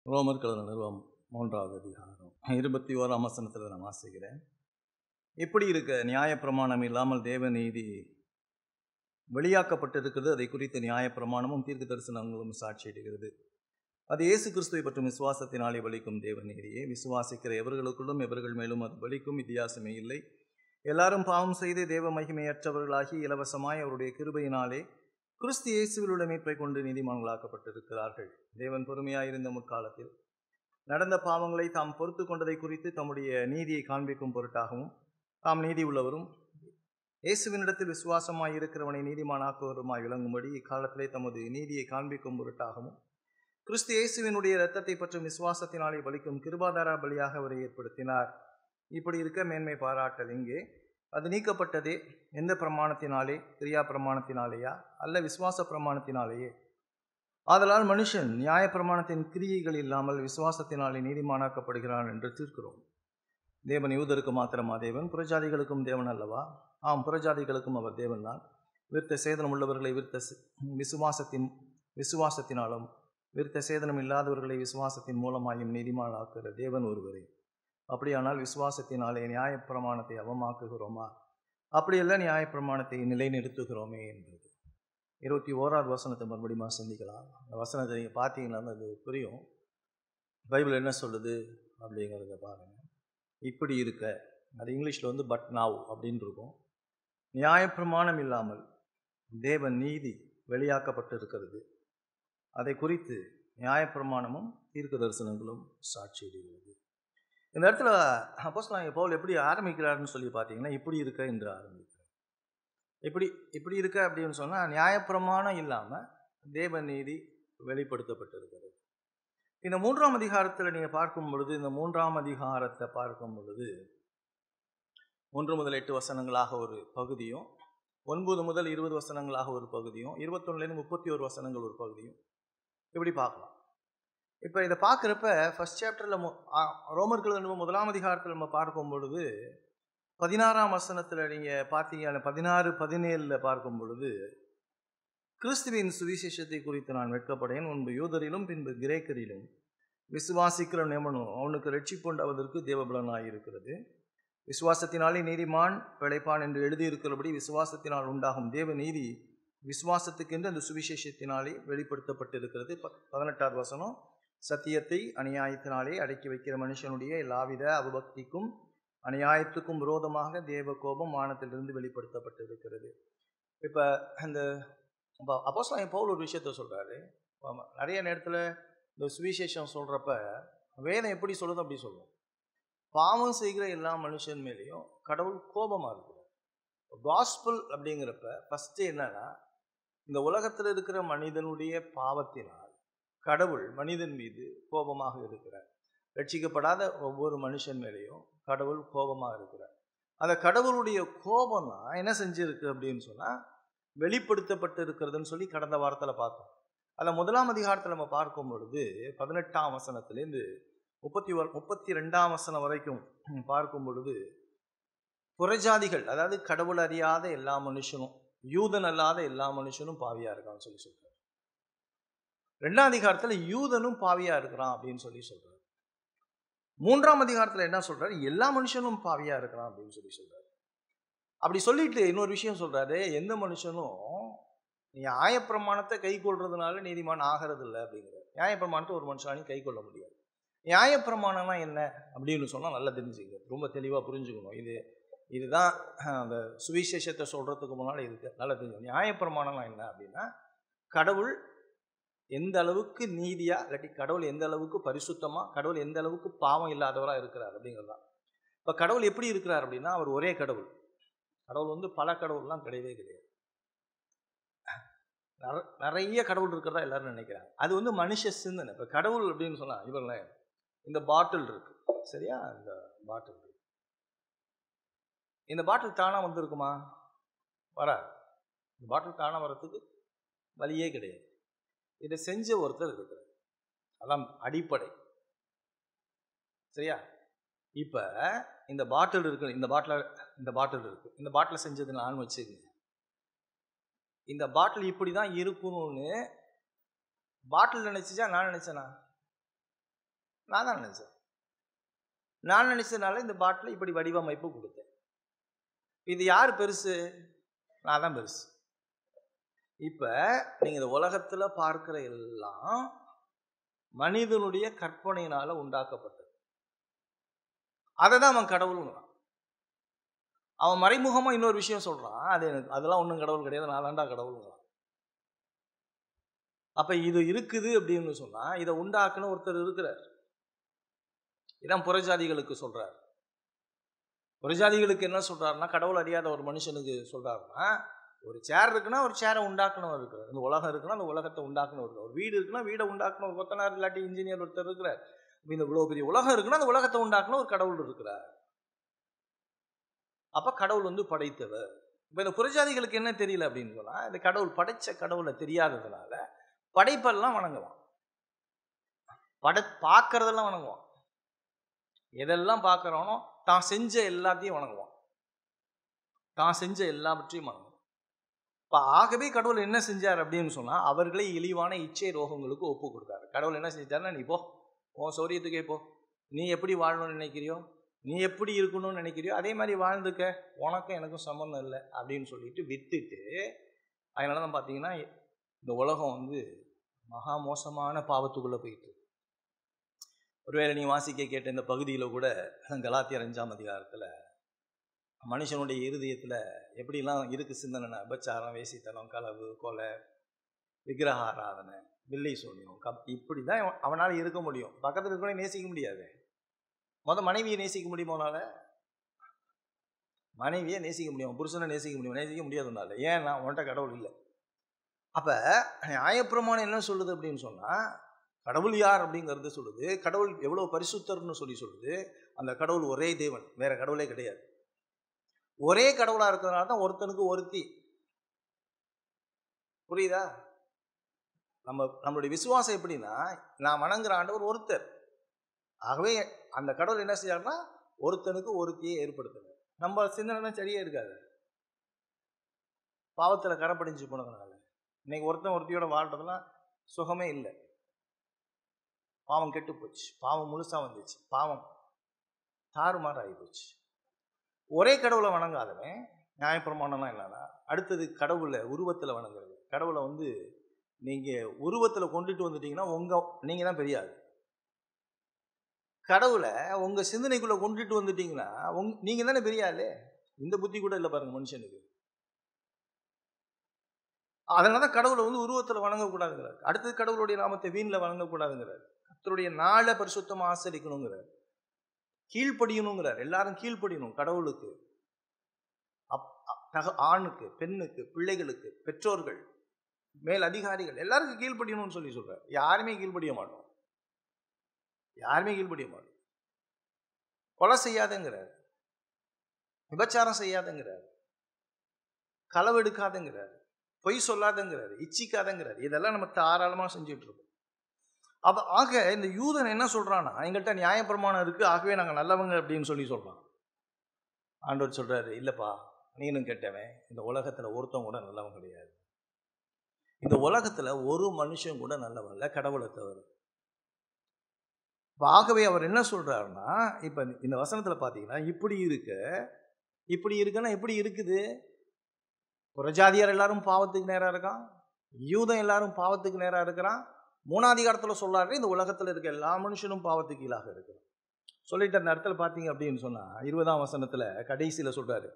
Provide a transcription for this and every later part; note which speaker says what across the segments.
Speaker 1: ரோமர் கழுதின நிறுவம் 3வது அதிகாரம் 21ஆம் வசனத்தில் நான் வாசிக்கிறேன். இப்படி இருக்க நியாயப்பிரமாணம் இல்லாமல் தேவ நீதி வெளியாக்கப்பட்டிருக்கிறது. அதை குறித்த நியாயப்பிரமாணமும் தீர்க்க தரிசனங்களும் சாட்சியிடுகிறது. அது இயேசு கிறிஸ்துவை பற்றும் விசுவாசத்தினாலே பலிக்கும் தேவ நீதியே. விசுவாசிக்கிற எவர்களுக்குள்ளும் எவர்கள் மேலும் அது பலிக்கும் வித்தியாசமே இல்லை. எல்லாரும் பாவம் செய்து தேவ மகிமையற்றவர்களாகி இலவசமாய் அவருடைய கிருபையினாலே கிறிஸ்து இயேசுவில் உள்ள மீட்பை கொண்டு நீதிமான்களாக்கப்பட்டிருக்கிறார்கள். தேவன் பொறுமையாயிருந்த முற்காலத்தில் நடந்த பாவங்களை தாம் பொறுத்து கொண்டதை குறித்து தம்முடைய நீதியை காண்பிக்கும் பொருட்டாகவும் தாம் நீதி உள்ளவரும் இயேசுவினிடத்தில் விசுவாசமாய் இருக்கிறவனை நீதிமானாக்குவருமாய் விளங்கும்படி இக்காலத்திலே தமது நீதியை காண்பிக்கும் பொருட்டாகவும் கிறிஸ்து இயேசுவினுடைய இரத்தத்தை பற்றும் விசுவாசத்தினாலே பலிக்கும் கிருபாதார பலியாக அவரை ஏற்படுத்தினார். இப்படி இருக்க மேன்மை பாராட்டல் இங்கே. அது நீக்கப்பட்டதே எந்த பிரமாணத்தினாலே? கிரியா பிரமாணத்தினாலேயா அல்ல விசுவாச பிரமாணத்தினாலேயே? ஆதலால் மனுஷன் நியாய பிரமாணத்தின் கிரியைகள் இல்லாமல் விசுவாசத்தினாலே நீதிமானாக்கப்படுகிறான் என்று தீர்க்கிறோம். தேவன் யூதருக்கு மாத்திரமா தேவன்? புறஜாதிகளுக்கும் தேவன் அல்லவா? ஆம், புறஜாதிகளுக்கும் அவர் தேவன் தான். விருத்த சேதனம் உள்ளவர்களை விசுவாசத்தினாலும் விருத்த சேதனம் இல்லாதவர்களை விசுவாசத்தின் மூலமாயும் நீதிமானாக்குகிற தேவன் ஒருவரே. அப்படியானால் விசுவாசத்தினாலே நியாயப்பிரமாணத்தை அவமாக்குகிறோமா? அப்படியல்ல, நியாயப்பிரமாணத்தை நிலைநிறுத்துகிறோமே என்பது. 21வது வசனத்தை மறுபடியும் சிந்திக்கலாம். அந்த வசனத்தை நீங்கள் பார்த்தீங்கன்னா அது புரியும். பைபிள் என்ன சொல்லுது அப்படிங்கிறத பாருங்கள். இப்படி இருக்க, அது இங்கிலீஷில் பட் நாவ் அப்படின்னு இருக்கும். நியாயப்பிரமாணம் இல்லாமல் தேவ நீதி வெளியாக்கப்பட்டு இருக்கிறது. அதை குறித்து நியாயப்பிரமாணமும் தீர்க்க தரிசனங்களும் சாட்சியிடுகிறது. இந்த இடத்துல அப்போஸ்தலனாகிய பவுல் எப்படி ஆரம்பிக்கிறாருன்னு சொல்லி பார்த்தீங்கன்னா, இப்படி இருக்க என்று ஆரம்பிக்கிறார். இப்படி இருக்க அப்படின்னு சொன்னால் நியாயப்பிரமாணம் இல்லாமல் தேவ நீதி வெளிப்படுத்தப்பட்டிருக்கிறது. இந்த 3ஆம் அதிகாரத்தில் நீங்கள் பார்க்கும் பொழுது, இந்த 3ஆம் அதிகாரத்தை பார்க்கும் பொழுது 1 முதல் 8 வசனங்களாக ஒரு பகுதியும், 9 முதல் 20 வசனங்களாக ஒரு பகுதியும், 21லேருந்து 31 வசனங்கள் ஒரு பகுதியும் இப்படி பார்க்கலாம். இப்போ இதை பார்க்குறப்ப ஃபர்ஸ்ட் சாப்டரில் ரோமர் கழுதின 1ஆம் அதிகாரத்தில் நம்ம பார்க்கும் பொழுது 16ஆம் வசனத்தில் நீங்கள் பார்த்தீங்க, 16-17 பார்க்கும் பொழுது கிறிஸ்துவின் சுவிசேஷத்தை குறித்து நான் வெட்கப்படேன். முன்பு யூதரிலும் பின்பு கிரேக்கரிலும் விசுவாசிக்கிற நேமனும் அவனுக்கு ரட்சிப்புண்டாவதற்கு தேவபலனாயிருக்கிறது. விசுவாசத்தினாலே நீதிமான் பிழைப்பான் என்று எழுதியிருக்கிறபடி விசுவாசத்தினால் உண்டாகும் தேவ நீதி விசுவாசத்துக்கென்று அந்த சுவிசேஷத்தினாலே வெளிப்படுத்தப்பட்டிருக்கிறது. 18வது வசனம், சத்தியத்தை அநியாயத்தினாலே அடக்கி வைக்கிற மனுஷனுடைய எல்லாவித அவபக்திக்கும் அநியாயத்துக்கும் விரோதமாக தேவ கோபம் வானத்திலிருந்து வெளிப்படுத்தப்பட்டிருக்கிறது. இப்போ இந்த அப்போஸ்தலனாகிய பவுல் ஒரு விஷயத்த சொல்கிறாரு. நிறைய நேரத்தில் இந்த சுவிசேஷம் சொல்கிறப்ப வேதம் எப்படி சொல்லுது அப்படி சொல்லுவோம். பாவம் செய்கிற எல்லா மனுஷன் மேலேயும் கடவுள் கோபமாக இருக்கிறார். காஸ்பிள் அப்படிங்கிறப்ப ஃபஸ்ட்டு என்னன்னா, இந்த உலகத்தில் இருக்கிற மனிதனுடைய பாவத்தினால் கடவுள் மனிதன் மீது கோபமாக இருக்கிறார். ரட்சிக்கப்படாத ஒவ்வொரு மனுஷன் மேலேயும் கடவுள் கோபமாக இருக்கிறார். அந்த கடவுளுடைய கோபம் தான் என்ன செஞ்சிருக்கு அப்படின்னு சொன்னால் வெளிப்படுத்தப்பட்டு இருக்கிறதுன்னு சொல்லி கடந்த வாரத்தில் பார்த்தோம். அதை 1ஆம் அதிகாரத்தில் நம்ம பார்க்கும் பொழுது 18ஆம் வசனத்திலேருந்து 32ஆம் வசனம் வரைக்கும் பார்க்கும் பொழுது புறஜாதிகள், அதாவது கடவுள் அறியாத எல்லா மனுஷனும், யூதன் அல்லாத எல்லா மனுஷனும் பாவியாக இருக்கான்னு சொல்லி சொல்கிறார். 2ஆம் அதிகாரத்தில் யூதனும் பாவியா இருக்கிறான் அப்படின்னு சொல்லி சொல்றாரு. 3ஆம் அதிகாரத்தில் என்ன சொல்றாரு? எல்லா மனுஷனும் பாவியா இருக்கிறான் அப்படின்னு சொல்லி சொல்றாரு. அப்படி சொல்லிட்டு இன்னொரு விஷயம் சொல்றாரு, எந்த மனுஷனும் நியாயப்பிரமாணத்தை கை கொள்றதுனால நீதிமான் ஆகிறது இல்லை அப்படிங்கிறார். நியாயப்பிரமாணத்தை ஒரு மனுஷனாலையும் கை கொள்ள முடியாது. நியாயப்பிரமாணம்னா என்ன அப்படின்னு சொன்னால் நல்லா தெரிஞ்சுங்க, ரொம்ப தெளிவாக புரிஞ்சுக்கணும். இதுதான் அந்த சுவிசேஷத்தை சொல்றதுக்கு முன்னால் இதுக்கு நல்லா தெரிஞ்சுக்கணும். நியாயப்பிரமாணம்னா என்ன அப்படின்னா, கடவுள் எந்த அளவுக்கு நீதியா, இல்லாட்டி கடவுள் எந்த அளவுக்கு பரிசுத்தமா, கடவுள் எந்த அளவுக்கு பாவம் இல்லாதவராக இருக்கிறார் அப்படிங்கிறது தான். இப்போ கடவுள் எப்படி இருக்கிறார் அப்படின்னா, அவர் ஒரே கடவுள். கடவுள் பல கடவுள்லாம் கிடையவே கிடையாது. நிறைய கடவுள் இருக்கிறதா எல்லாரும் நினைக்கிறாங்க. அது மனுஷ சிந்தனை. இப்போ கடவுள் அப்படின்னு சொன்னா, இவங்கள இந்த பாட்டில் இருக்கு, சரியா? இந்த பாட்டில் இருக்கு, இந்த பாட்டில் தானா வந்திருக்குமா? வராது. இந்த பாட்டில் தானா வர்றதுக்கு வழியே கிடையாது. இதை செஞ்ச ஒருத்தர் இருக்கிறார், அதான் அடிப்படை, சரியா? இப்போ இந்த பாட்டில் இருக்கு, இந்த பாட்டில் இருக்கு, இந்த பாட்டில் செஞ்சது நான் வச்சுக்கங்க. இந்த பாட்டில் இப்படி தான் இருக்கணும்னு பாட்டில் நினைச்சிச்சா நான் நினைச்சேனா? நான் தான் நினைச்சேன். நான் நினைச்சதுனால இந்த பாட்டில் இப்படி வடிவமைப்பு கொடுத்தேன். இது யார் பெருசு? நான் தான் பெருசு. இப்ப நீங்க இந்த உலகத்துல பார்க்கிற எல்லாம் மனிதனுடைய கற்பனையினால உண்டாக்கப்பட்டது. அதை தான் அவன் கடவுள்ங்கிறான். அவன் மறைமுகமா இன்னொரு விஷயம் சொல்றான், அது எனக்கு அதெல்லாம் ஒன்றும் கடவுள் கிடையாது, நான் தான்டா கடவுள்ங்கிறான். அப்ப இது இருக்குது அப்படின்னு சொன்னா இதை உண்டாக்குன்னு ஒருத்தர் இருக்கிறார். இதான் புறஜாதிகளுக்கு சொல்றார். புறஜாதிகளுக்கு என்ன சொல்றாருன்னா, கடவுள் அறியாத ஒரு மனுஷனுக்கு சொல்றாருன்னா, ஒரு சேர் இருக்குன்னா ஒரு சேரை உண்டாக்கணும் இருக்கிறார். இந்த உலகம் இருக்குன்னா அந்த உலகத்தை உண்டாக்கணும் இருக்கிறார். ஒரு வீடு இருக்குன்னா வீடை உண்டாக்கணும் ஒரு கொத்தனார் இல்லாட்டி இன்ஜினியர் ஒருத்தர் இருக்கிறார். இந்த இவ்வளவு பெரிய உலகம் இருக்குன்னா அந்த உலகத்தை உண்டாக்கணும் ஒரு கடவுள் இருக்கிறார். அப்ப கடவுள் படைத்தவர். இப்ப இந்த புறஜாதிகளுக்கு என்ன தெரியல அப்படின்னு சொன்னா, இந்த கடவுள் படைச்ச கடவுளை தெரியாததுனால படைப்பெல்லாம் வணங்குவான், பார்க்கறதெல்லாம் வணங்குவான், எதெல்லாம் பார்க்கறானோ தான் செஞ்ச எல்லாத்தையும் வணங்குவான், தான் செஞ்ச எல்லாவற்றையும் வணங்குவான். இப்போ ஆகவே கடவுள் என்ன செஞ்சார் அப்படின்னு சொன்னா, அவர்களை இழிவான இச்சை ரோகங்களுக்கு ஒப்பு கொடுத்தாரு. கடவுள் என்ன செஞ்சாருன்னா, நீ போ, உன் சௌரியத்துக்கே போ, நீ எப்படி வாழணும்னு நினைக்கிறியோ, நீ எப்படி இருக்கணும்னு நினைக்கிறியோ அதே மாதிரி வாழ்ந்துக்க, உனக்கும் எனக்கும் சம்மந்தம் இல்லை அப்படின்னு சொல்லிட்டு விட்டுட்டு, அதனால தான் பார்த்தீங்கன்னா இந்த உலகம் மகா மோசமான பாவத்துக்குள்ளே போயிட்டு. ஒருவேளை நீ வாசிக்க கேட்ட இந்த பகுதியில் கூட கலாத்தியர் 5ஆம் அதிகாரத்தில் மனுஷனுடைய இருதயத்தில் எப்படிலாம் இருக்கு சிந்தனை, விபச்சாரம், வேசித்தனம், களவு, கொலை, விக்கிரக ஆராதனை, வில்லை சூனியம், இப்படி தான் அவனால் இருக்க முடியும். பக்கத்தில் இருக்க நேசிக்க முடியாது. மனைவியை நேசிக்க முடியுமோனால? மனைவியை நேசிக்க முடியும், புருஷனை நேசிக்க முடியும், நேசிக்க முடியாதுனால. ஏன்னா உன்கிட்ட கடவுள் இல்லை. அப்போ நியாயப்பிரமாணம் என்ன சொல்லுது அப்படின்னு சொன்னால், கடவுள் யார் அப்படிங்கிறது சொல்லுது. கடவுள் எவ்வளோ பரிசுத்தர்னு சொல்லுது. அந்த கடவுள் ஒரே தேவன், வேற கடவுளே கிடையாது. ஒரே கடவுளாக இருக்கிறதுனால தான் ஒருத்தனுக்கு ஒருத்தி. புரியுதா? நம்மளுடைய விசுவாசம் எப்படின்னா, நான் வணங்குற ஆண்டவர் ஒருத்தர். ஆகவே அந்த கடவுள் என்ன செய்யாருன்னா ஒருத்தனுக்கு ஒருத்தியை ஏற்படுத்துங்க. நம்ம சிந்தனை தான் சரியே இருக்காது, பாவத்தில் கரைப்படிஞ்சு போனதுனால. இன்னைக்கு ஒருத்தன் ஒருத்தியோட வாழ்றதுலாம் சுகமே இல்லை. பாவம் கெட்டு போச்சு, பாவம் முழுசா வந்துச்சு, பாவம் தாறுமாறு ஆகி போச்சு. ஒரே கடவுளை வணங்காதவன் நியாயப்பிரமாணம்லாம் என்னன்னா, அடுத்தது கடவுளை உருவத்தில் வணங்குறது. கடவுளை நீங்கள் உருவத்தில் கொண்டுட்டு வந்துட்டீங்கன்னா நீங்கள் தான் பெரிய ஆள். கடவுளை உங்கள் சிந்தனைக்குள்ளே கொண்டுட்டு வந்துட்டீங்கன்னா நீங்கள் தானே பெரிய ஆளு. இந்த புத்தி கூட இல்லை பாருங்க மனுஷனுக்கு. அதனால தான் கடவுளை உருவத்தில் வணங்கக்கூடாதுங்கிறார். அடுத்தது கடவுளுடைய நாமத்தை வீணில் வணங்கக்கூடாதுங்கிறார். கர்த்தருடைய நாளை பரிசுத்தமாக ஆசரிக்கணுங்கிறார், கீழ்ப்படியணுங்கிறார். எல்லாரும் கீழ்ப்படியணும் கடவுளுக்கு, ஆணுக்கு, பெண்ணுக்கு, பிள்ளைகளுக்கு, பெற்றோர்கள், மேல் அதிகாரிகள் எல்லாருக்கும் கீழ்ப்படியணும்னு சொல்றார். யாருமே கீழ்ப்படிய மாட்டோம், யாருமே கீழ்ப்படிய மாட்டோம். கொலை செய்யாதங்கிறார், விபச்சாரம் செய்யாதங்கிறார், களவெடுக்காதங்கிறார், பொய் சொல்லாதங்கிறார், இச்சிக்காதங்கிறார். இதெல்லாம் நம்ம தாராளமாக செஞ்சுட்டு இருக்கோம். ஆக இந்த யூதன் என்ன சொல்றான்னா, எங்கள்கிட்ட நியாயப்பிரமாணம் இருக்கு, ஆகவே நாங்கள் நல்லவங்க அப்படின்னு சொல்றான். ஆண்டவர் சொல்றாரு, இல்லப்பா நீனும் கெட்டவன். இந்த உலகத்துல ஒருத்தவங்க கூட நல்லவன் கிடையாது. இந்த உலகத்துல ஒரு மனுஷன் கூட நல்லவன் இல்லை, கடவுளை தவிர. ஆகவே அவர் என்ன சொல்றாருன்னா, இப்ப இந்த வசனத்துல பாத்தீங்கன்னா இப்படி இருக்குன்னா எப்படி இருக்குது? புறஜாதியார் எல்லாரும் பாவத்துக்கு நேரா இருக்கான், யூதன் எல்லாரும் பாவத்துக்கு நேரா இருக்கிறான். 3ஆம் அதிகாரத்துல சொல்றாரு, இந்த உலகத்துல இருக்க எல்லா மனுஷனும் பாவத்துக்கு கீழாக இருக்கிறான் சொல்லிட்டு அந்த இடத்துல பாத்தீங்க அப்படின்னு சொன்னா 20ஆம் வசனத்துல கடைசியில சொல்றாரு,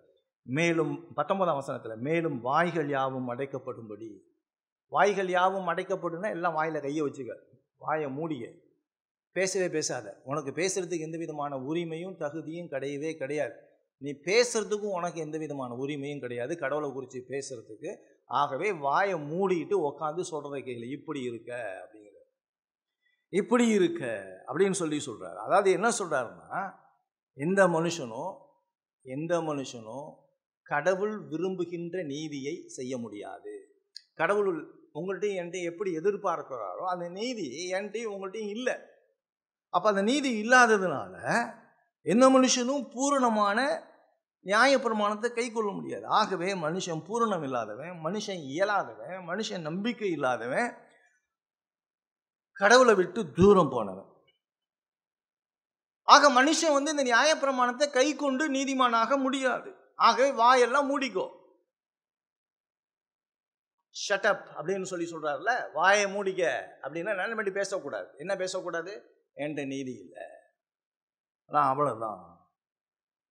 Speaker 1: மேலும் 19ஆம் வசனத்துல, மேலும் வாய்கள் யாவும் அடைக்கப்படும்படி. வாய்கள் யாவும் அடைக்கப்படுன்னா எல்லாம் வாயில கையை வச்சுக்க, வாயை மூடிய, பேசவே பேசாத. உனக்கு பேசுறதுக்கு எந்த விதமான உரிமையும் தகுதியும் கிடையவே கிடையாது. நீ பேசுறதுக்கும் உனக்கு எந்த விதமான உரிமையும் கிடையாது கடவுளை குறித்து பேசுறதுக்கு. ஆகவே வாயை மூடிட்டு உட்காந்து சொல்றதை கேள்வி. இப்படி இருக்க அப்படிங்கிற, இப்படி இருக்க அப்படின்னு சொல்றாரு. அதாவது என்ன சொல்றாருன்னா, எந்த மனுஷனும் கடவுள் விரும்புகின்ற நீதியை செய்ய முடியாது. கடவுள் உங்கள்கிட்டையும் என்கிட்டையும் எப்படி எதிர்பார்க்கிறாரோ அந்த நீதி என்கிட்டையும் உங்கள்கிட்டையும் இல்லை. அப்ப அந்த நீதி இல்லாததுனால எந்த மனுஷனும் பூரணமான நியாயப்பிரமாணத்தை கை கொள்ள முடியாது. ஆகவே மனுஷன் பூரணம் இல்லாதவன், மனுஷன் இயலாதவன், மனுஷன் நம்பிக்கை இல்லாதவன், கடவுளை விட்டு தூரம் போனவன்.
Speaker 2: ஆக மனுஷன் வந்து இந்த நியாயப்பிரமாணத்தை கை கொண்டு நீதிமானாக முடியாது. ஆகவே வாயெல்லாம் மூடிக்கோ. ஷட்டப் அப்படின்னு சொல்றாருல, வாயை மூடிக்க அப்படின்னா நல்ல மட்டும் பேசக்கூடாது. என்ன பேசக்கூடாது? என்கிட்ட நீதி இல்லை, அதான் அவ்வளவுதான்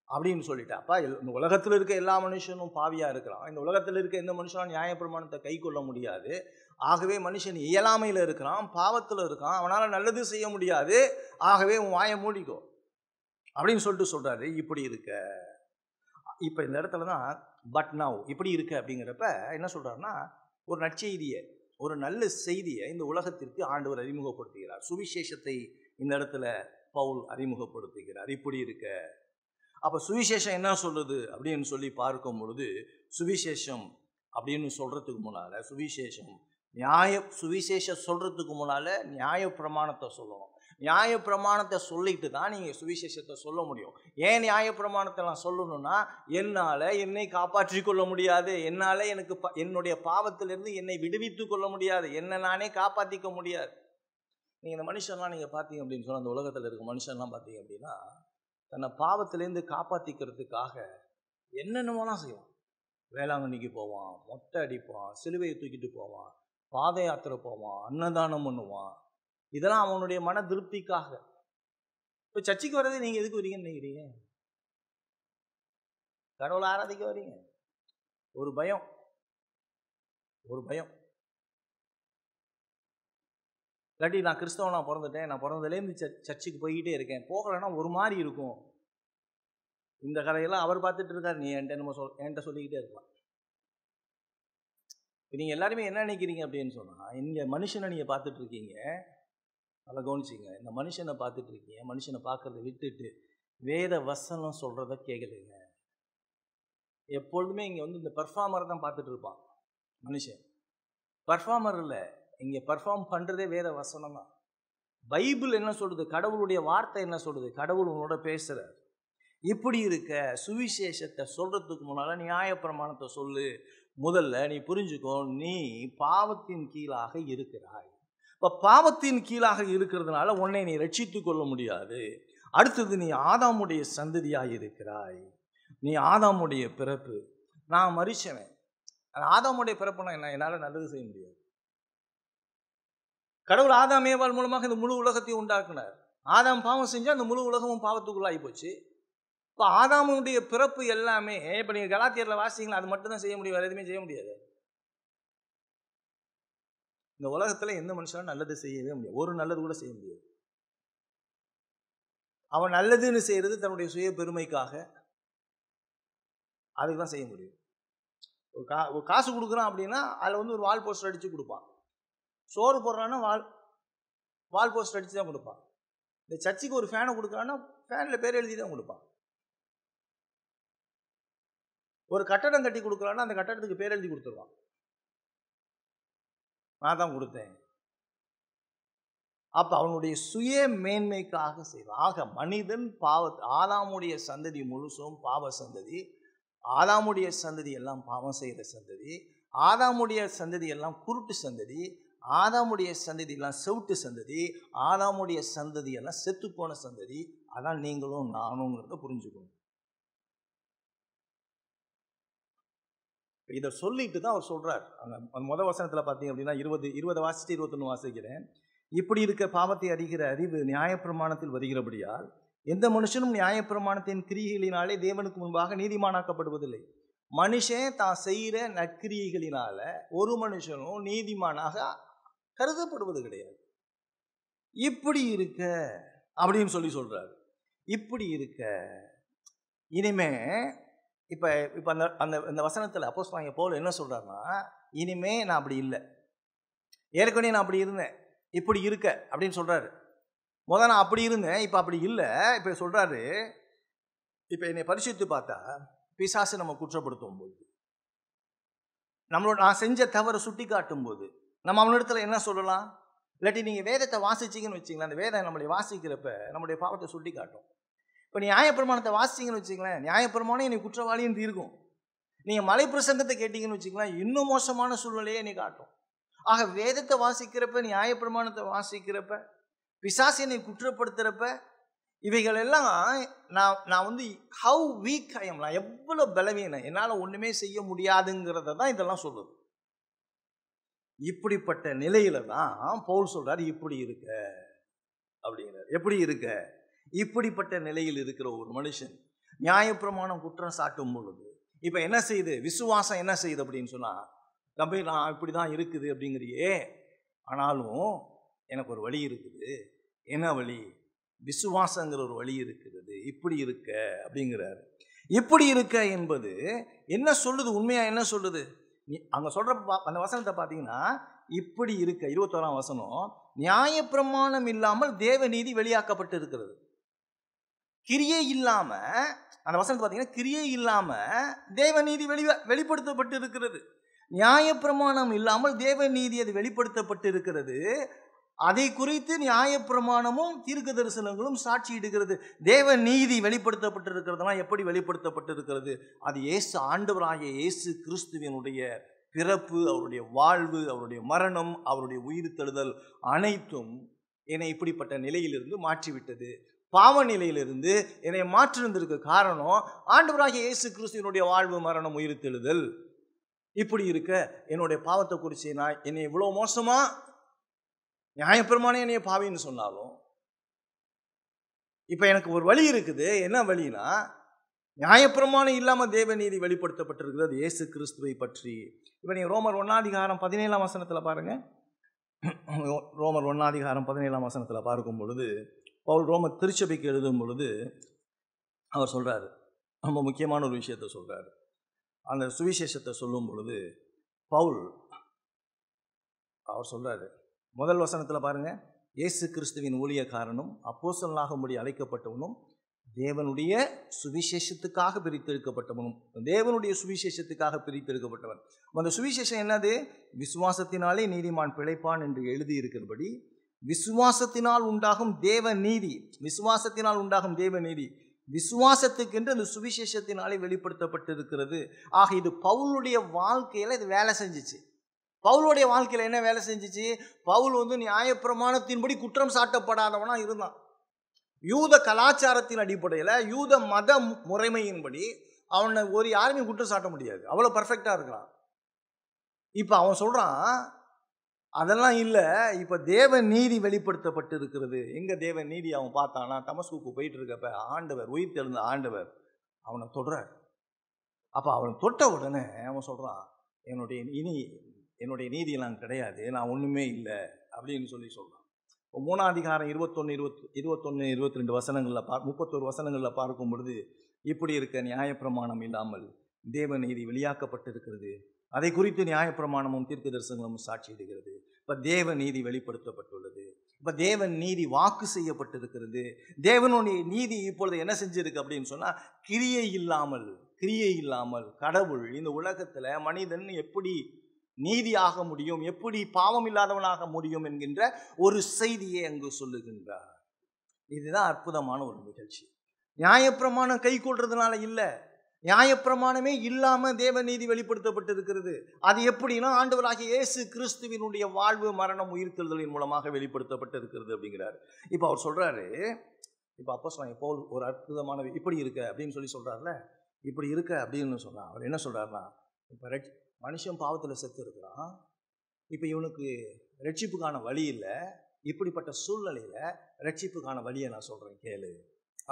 Speaker 2: அப்படின்னு சொல்லிட்டா. அப்பா, இந்த உலகத்தில் இருக்க எல்லா மனுஷனும் பாவியா இருக்கிறான். இந்த உலகத்தில் இருக்க எந்த மனுஷனும் நியாயப்பிரமாணத்தை கை கொள்ள முடியாது. ஆகவே மனுஷன் இயலாமையில் இருக்கிறான், பாவத்தில் இருக்கான், அவனால நல்லது செய்ய முடியாது. ஆகவே உன் வாயை மூடிக்கோ அப்படின்னு சொல்றாரு. இப்படி இருக்க, இப்ப இந்த இடத்துல தான் பட் நவ் இப்படி இருக்க அப்படிங்கிறப்ப என்ன சொல்றாருன்னா, ஒரு நற்செய்தியை, ஒரு நல்ல செய்தியை இந்த உலகத்திற்கு ஆண்டவர் அறிமுகப்படுத்துகிறார். சுவிசேஷத்தை இந்த இடத்துல பவுல் அறிமுகப்படுத்துகிறார். இப்படி இருக்க, அப்ப சுவிசேஷம் என்ன சொல்லுது அப்படின்னு சொல்லி பார்க்கும் பொழுது, சுவிசேஷம் அப்படின்னு சொல்றதுக்கு முன்னால சுவிசேஷம் சொல்றதுக்கு முன்னால நியாய பிரமாணத்தை சொல்லணும். நியாய பிரமாணத்தை சொல்லிட்டு தான் நீங்க சுவிசேஷத்தை சொல்ல முடியும். ஏன் நியாய பிரமாணத்தை நான் சொல்லணும்னா, என்னால என்னை காப்பாற்றி கொள்ள முடியாது, என்னால எனக்கு என்னுடைய பாவத்திலிருந்து என்னை விடுவித்து கொள்ள முடியாது, என்னை நானே காப்பாற்றிக்க முடியாது. நீங்க இந்த மனுஷன்லாம் நீங்க பார்த்தீங்க அப்படின்னு சொன்னா, அந்த உலகத்தில் இருக்க மனுஷன்லாம் பார்த்தீங்க அப்படின்னா, தன்னை பாவத்திலேருந்து காப்பாற்றிக்கிறதுக்காக என்னென்னமோலாம் செய்வான். வேளாங்கண்ணிக்கு போவான், மொட்டை அடிப்பான், சிலுவையை தூக்கிட்டு போவான், பாத யாத்திரை போவான், அன்னதானம் பண்ணுவான். இதெல்லாம் அவனுடைய மன திருப்திக்காக. இப்போ சர்ச்சைக்கு வர்றதே நீங்கள் எதுக்கு வரீங்கன்னு நினைக்கிறீங்க? கடவுளை ஆராதிக்க வரீங்க. ஒரு பயம் இல்லாட்டி நான் கிறிஸ்தவனா பிறந்துட்டேன், நான் பிறந்ததுலேருந்து சர்ச்சுக்கு போய்கிட்டே இருக்கேன், போகலைன்னா ஒரு மாதிரி இருக்கும். இந்த கதையெல்லாம் அவர் பார்த்துட்டு இருக்காரு, நீ என்கிட்ட சொல்லிக்கிட்டே இருக்கலாம். இப்போ நீங்கள் எல்லாருமே என்ன நினைக்கிறீங்க அப்படின்னு சொன்னால், இங்கே மனுஷனை நீங்கள் பார்த்துட்டு இருக்கீங்க, நல்லா கவனிச்சிங்க. இந்த மனுஷனை பார்த்துட்டு இருக்கீங்க, மனுஷனை பார்க்கறத விட்டுட்டு வேத வசனம் சொல்கிறத கேட்கலைங்க. எப்பொழுதுமே இங்கே வந்து இந்த பர்ஃபார்மரை தான் பார்த்துட்டு இருப்பான் மனுஷன். பர்ஃபார்மர் இல்லை, இங்கே பர்ஃபார்ம் பண்ணுறதே வேத வசனம் தான். பைபிள் என்ன சொல்லுது, கடவுளுடைய வார்த்தை என்ன சொல்லுது, கடவுள் உன்னோட பேசுகிறார். இப்படி இருக்க சுவிசேஷத்தை சொல்கிறதுக்கு முன்னால் நியாயப்பிரமாணத்தை சொல்லு. முதல்ல நீ புரிஞ்சுக்கோ, நீ பாவத்தின் கீழாக இருக்கிறாய். இப்போ பாவத்தின் கீழாக இருக்கிறதுனால உன்னை நீ ரட்சித்து கொள்ள முடியாது. அடுத்தது, நீ ஆதாமுடைய சந்ததியாக இருக்கிறாய், நீ ஆதாமுடைய பிறப்பு. நான் மரிச்சவன். ஆதாமுடைய பிறப்புனா என்ன? என்னால் நல்லது செய்ய முடியாது. கடவுள் ஆதாம் ஏவாள் மூலமாக இந்த முழு உலகத்தையும் உண்டாக்குனார். ஆதாம் பாவம் செஞ்சால் அந்த முழு உலகமும் பாவத்துக்குள்ளாகி போச்சு. இப்போ ஆதாமுடைய பிறப்பு எல்லாமே, இப்போ நீங்கள் கலாத்தியரில் வாசிங்களா, அது மட்டும் தான் செய்ய முடியும், வேறு எதுவுமே செய்ய முடியாது. இந்த உலகத்தில் எந்த மனுஷனும் நல்லது செய்யவே முடியாது, ஒரு நல்லது கூட செய்ய முடியாது. அவன் நல்லதுன்னு செய்கிறது தன்னுடைய சுய பெருமைக்காக, அதுக்கு தான் செய்ய முடியும். ஒரு காசு கொடுக்குறான் அப்படின்னா அதில் வந்து ஒரு வால் போஸ்டர் அடித்து கொடுப்பான். சோறு போடுறான்னா வால் போஸ்டர் அடித்து தான் கொடுப்பான். இந்த சர்ச்சுக்கு ஒரு ஃபேனை கொடுக்குறான்னா ஃபேனில் பேர் எழுதி தான் கொடுப்பான். ஒரு கட்டடம் கட்டி கொடுக்குறான்னா அந்த கட்டடத்துக்கு பேர் எழுதி கொடுத்துருவான், நான் தான் கொடுத்தேன். அப்போ அவனுடைய சுய மேன்மைக்காக செய்வான். ஆக மனிதன் ஆதாமுடைய சந்ததி முழுசும் பாவ சந்ததி. ஆதாமுடைய சந்ததி எல்லாம் பாவம் செய்கிற சந்ததி. ஆதாமுடைய சந்ததி எல்லாம் குருட்டு சந்ததி. ஆதாமுடைய சந்ததி எல்லாம் செவுட்டு சந்ததி. ஆதாமுடைய சந்ததி எல்லாம் செத்துப்போன சந்ததி. அதான் நீங்களும் நானுங்கிறத புரிஞ்சுக்கணும். இதை சொல்லிட்டு தான் அவர் சொல்றார். அந்த முதல் வசனத்தில் பார்த்தீங்க அப்படின்னா 20 வாசித்து 21 வாசிக்கிறேன். இப்படி இருக்க பாவத்தை அறிகிற அறிவு நியாயப்பிரமாணத்தில் வருகிறபடியால் எந்த மனுஷனும் நியாயப்பிரமாணத்தின் கிரியைகளினாலே தேவனுக்கு முன்பாக நீதிமானாக்கப்படுவதில்லை. மனுஷன் தான் செய்கிற நற்கிரியைகளினால ஒரு மனுஷனும் நீதிமானாக கருதப்படுவது கிடையாது. இப்படி இருக்க அப்படின்னு சொல்றாரு. இப்படி இருக்க இனிமே இப்போ அந்த வசனத்தில் அப்போஸ்தலனாகிய பவுல் என்ன சொல்றாருன்னா, இனிமே நான் அப்படி இல்லை, ஏற்கனவே நான் அப்படி இருந்தேன், இப்படி இருக்க அப்படின்னு சொல்றாரு. முதல்ல நான் அப்படி இருந்தேன், இப்போ அப்படி இல்லை. இப்போ சொல்றாரு, இப்போ என்னை பரிசுத்து பார்த்தா பிசாசு நம்ம குற்றப்படுத்தும் போது, நான் செஞ்ச தவறை சுட்டி காட்டும் போது நம்ம அவனிடத்துல என்ன சொல்லலாம்? இல்லாட்டி நீங்கள் வேதத்தை வாசிச்சிங்கன்னு வச்சிங்களேன், அந்த வேதம் நம்மளை வாசிக்கிறப்ப நம்மளுடைய பாவத்தை சுட்டி காட்டும். இப்போ நியாயப்பிரமாணத்தை வாசிச்சிங்கன்னு வச்சிங்களேன், நியாயப்பிரமாணம் என்னை குற்றவாளின்னு தீர்க்கும். நீங்கள் மலை பிரசங்கத்தை கேட்டிங்கன்னு வச்சிங்களேன், இன்னும் மோசமான சூழ்நிலையை என்னை காட்டும். ஆக வேதத்தை வாசிக்கிறப்ப, நியாயப்பிரமாணத்தை வாசிக்கிறப்ப, பிசாசு என்னை குற்றப்படுத்துகிறப்ப இவைகள் எல்லாம் நான் வந்து ஹவு வீக் ஐ எம், நான் எவ்வளோ பலவீனம், என்னால் ஒன்றுமே செய்ய முடியாதுங்கிறத தான் இதெல்லாம் சொல்லுது. இப்படிப்பட்ட நிலையில தான் பவுல் சொல்றாரு இப்படி இருக்க அப்படிங்கிறார். எப்படி இருக்க? இப்படிப்பட்ட நிலையில் இருக்கிற ஒரு மனுஷன் நியாயப்பிரமாணம் குற்றம் சாட்டும் பொழுது இப்போ என்ன செய்யுது? விசுவாசம் என்ன செய்யுது அப்படின்னு சொன்னா, தம்பி நான் இப்படி தான் இருக்குது அப்படிங்கிறியே, ஆனாலும் எனக்கு ஒரு வழி இருக்குது. என்ன வழி? விசுவாசங்கிற ஒரு வழி இருக்கிறது. இப்படி இருக்க அப்படிங்கிறாரு. இப்படி இருக்க என்பது என்ன சொல்லுது? உண்மையா என்ன சொல்லுது? அங்க சொல்ற அந்த வசனத்தை பார்த்தீங்கன்னா, இப்படி இருக்க 21ஆம் வசனம், நியாயப்பிரமாணம் இல்லாமல் தேவநீதி வெளியாக்கப்பட்டு இருக்கிறது. கிரியை இல்லாம, அந்த வசனத்தை பார்த்தீங்கன்னா, கிரியை இல்லாம தேவநீதி வெளிப்படுத்தப்பட்டு இருக்கிறது. நியாயப்பிரமாணம் இல்லாமல் தேவநீதி அது வெளிப்படுத்தப்பட்டு இருக்கிறது. அதை குறித்து நியாயப்பிரமாணமும் தீர்க்க தரிசனங்களும் சாட்சியிடுகிறது. தேவ நீதி வெளிப்படுத்தப்பட்டிருக்கிறதுனா எப்படி வெளிப்படுத்தப்பட்டிருக்கிறது? அது இயேசு, ஆண்டவராகிய இயேசு கிறிஸ்துவினுடைய பிறப்பு, அவருடைய வாழ்வு, அவருடைய மரணம், அவருடைய உயிர்த்தெழுதல் அனைத்தும் என்னை இப்படிப்பட்ட நிலையிலிருந்து மாற்றிவிட்டது. பாவ நிலையிலிருந்து என்னை மாற்றிருந்திருக்க காரணம் ஆண்டவராகிய இயேசு கிறிஸ்துவினுடைய வாழ்வு, மரணம், உயிர்த்தெழுதல். இப்படி இருக்க என்னுடைய பாவத்தை குறித்து நான் என்னை இவ்வளோ மோசமா நியாயப்பிரமாணம் என்னைய பாவின்னு சொன்னாலும், இப்போ எனக்கு ஒரு வழி இருக்குது. என்ன வழினா, நியாயப்பிரமாணம் இல்லாமல் தேவநீதி வெளிப்படுத்தப்பட்டிருக்கிறது இயேசு கிறிஸ்துவை பற்றி. இப்போ நீங்கள் ரோமர் 1:17 வசனத்தில் பாருங்க. ரோமர் 1:17 பார்க்கும் பொழுது பவுல் ரோமர் திருச்சபைக்கு எழுதும் பொழுது அவர் சொல்றாரு, ரொம்ப முக்கியமான ஒரு விஷயத்தை சொல்றாரு. அந்த சுவிசேஷத்தை சொல்லும் பொழுது பவுல் அவர் சொல்றாரு, முதல் வசனத்தில் பாருங்க, இயேசு கிறிஸ்துவின் ஊழியக்காரனும் அப்போஸ்தலனாகும்படி அழைக்கப்பட்டவனும் தேவனுடைய சுவிசேஷத்துக்காக பிரித்தெடுக்கப்பட்டவனும், தேவனுடைய சுவிசேஷத்துக்காக பிரித்தெடுக்கப்பட்டவன். அந்த சுவிசேஷம் என்னது? விசுவாசத்தினாலே நீதிமான் பிழைப்பான் என்று எழுதியிருக்கிறபடி விசுவாசத்தினால் உண்டாகும் தேவ நீதி, விசுவாசத்தினால் உண்டாகும் தேவ நீதி விசுவாசத்துக்கென்று அந்த சுவிசேஷத்தினாலே வெளிப்படுத்தப்பட்டிருக்கிறது. ஆக இது பவுலுடைய வாழ்க்கையில் இது வேலை செஞ்சிச்சு. பவுலுடைய வாழ்க்கையில் என்ன வேலை செஞ்சிச்சு? பவுல் வந்து நியாயப்பிரமாணத்தின்படி குற்றம் சாட்டப்படாதவனா இருந்தான். யூத கலாச்சாரத்தின் அடிப்படையில், யூத மத முறைமையின்படி அவனை ஒரு யாருமே குற்றம் சாட்ட முடியாது. அவ்வளோ பர்ஃபெக்டாக இருக்கிறான். இப்போ அவன் சொல்கிறான், அதெல்லாம் இல்லை, இப்போ தேவ நீதி வெளிப்படுத்தப்பட்டு இருக்கிறது. எங்கே தேவ நீதி? அவன் பார்த்தானா, தமஸ்குக்கு போயிட்டு இருக்கப்ப ஆண்டவர், உயிர் தெழுந்த ஆண்டவர் அவனை தொடுறார். அப்போ அவனை தொட்ட உடனே அவன் சொல்கிறான், என்னுடைய நீதியெல்லாம் கிடையாது, நான் ஒன்றுமே இல்லை அப்படின்னு சொல்கிறான். 3ஆம் அதிகாரம் 21-22 வசனங்களில் 31 வசனங்களில் பார்க்கும் பொழுது, இப்படி இருக்க நியாயப்பிரமாணம் இல்லாமல் தேவ நீதி வெளியாக்கப்பட்டிருக்கிறது. அதை குறித்து நியாயப்பிரமாணமும் தீர்க்க தரிசனங்களும் சாட்சியிடுகிறது. இப்போ தேவ நீதி வெளிப்படுத்தப்பட்டுள்ளது. இப்போ தேவன் நீதி வாக்கு செய்யப்பட்டிருக்கிறது. தேவனுடைய நீதி இப்பொழுது என்ன செஞ்சிருக்கு அப்படின்னு சொன்னால், கிரியை இல்லாமல் கடவுள் இந்த உலகத்தில் மனிதன் எப்படி நீதியாக முடியும், எப்படி பாவம் இல்லாதவனாக முடியும் என்கின்ற ஒரு செய்தியை அங்கு சொல்லுகின்றார். இதுதான் அற்புதமான ஒரு நிகழ்ச்சி. நியாயப்பிரமாணம் கை கொள்றதுனால இல்லை, நியாயப்பிரமாணமே இல்லாமல் தேவ நீதி வெளிப்படுத்தப்பட்டிருக்கிறது. அது எப்படின்னா, ஆண்டவராகிய இயேசு கிறிஸ்துவினுடைய வாழ்வு, மரணம், உயிர்த்தெழுதலின் மூலமாக வெளிப்படுத்தப்பட்டிருக்கிறது அப்படிங்கிறார். இப்போ அவர் சொல்றாரு, இப்போ அப்போஸ்தலன் பவுல் ஒரு அற்புதமான இப்படி இருக்க அப்படின்னு சொல்றாருல, இப்படி இருக்க அப்படின்னு சொன்னா அவர் என்ன சொல்றாருன்னா, இப்போ மனுஷன் பாவத்தில் செத்து இருக்கிறான், இப்போ இவனுக்கு ரட்சிப்புக்கான வழி இல்லை, இப்படிப்பட்ட சூழ்நிலையில் ரட்சிப்புக்கான வழியை நான் சொல்கிறேன் கேளு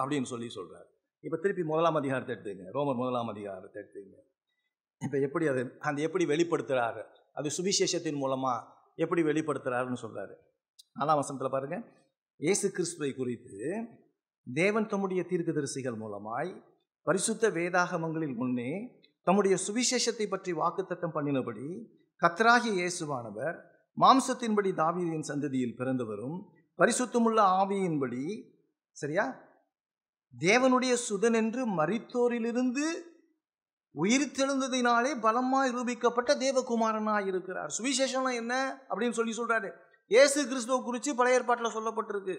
Speaker 2: அப்படின்னு சொல்கிறார். இப்போ திருப்பி 1ஆம் அதிகாரத்தை எடுத்துங்க, ரோமர் 1ஆம் அதிகாரத்தை எடுத்துங்க. இப்போ எப்படி எப்படி வெளிப்படுத்துகிறாரு, அது சுவிசேஷத்தின் மூலமாக எப்படி வெளிப்படுத்துகிறாருன்னு சொல்கிறாரு. 4ஆம் வசனத்தில் பாருங்கள், இயேசு கிறிஸ்துவை குறித்து தேவன் தம்முடைய தீர்க்கதரிசிகள் மூலமாய் பரிசுத்த வேதாகமங்களில் முன்னே தம்முடைய சுவிசேஷத்தை பற்றி வாக்குத்தத்தம் பண்ணினபடி கர்த்தராகிய இயேசுவானவர் மாம்சத்தின்படி தாவீதின் சந்ததியில் பிறந்தவரும் பரிசுத்தமுள்ள ஆவியின்படி, சரியா, தேவனுடைய சுதன் என்று மரித்தோரிலிருந்து உயிர்த்தெழுந்ததினாலே பலமாய் ரூபிக்கப்பட்ட தேவகுமாரனாய் இருக்கிறார். சுவிசேஷம்னா என்ன அப்படின்னு சொல்றாரு. இயேசு கிறிஸ்துவ குறித்து பழைய ஏற்பாட்டில் சொல்லப்பட்டிருக்கு.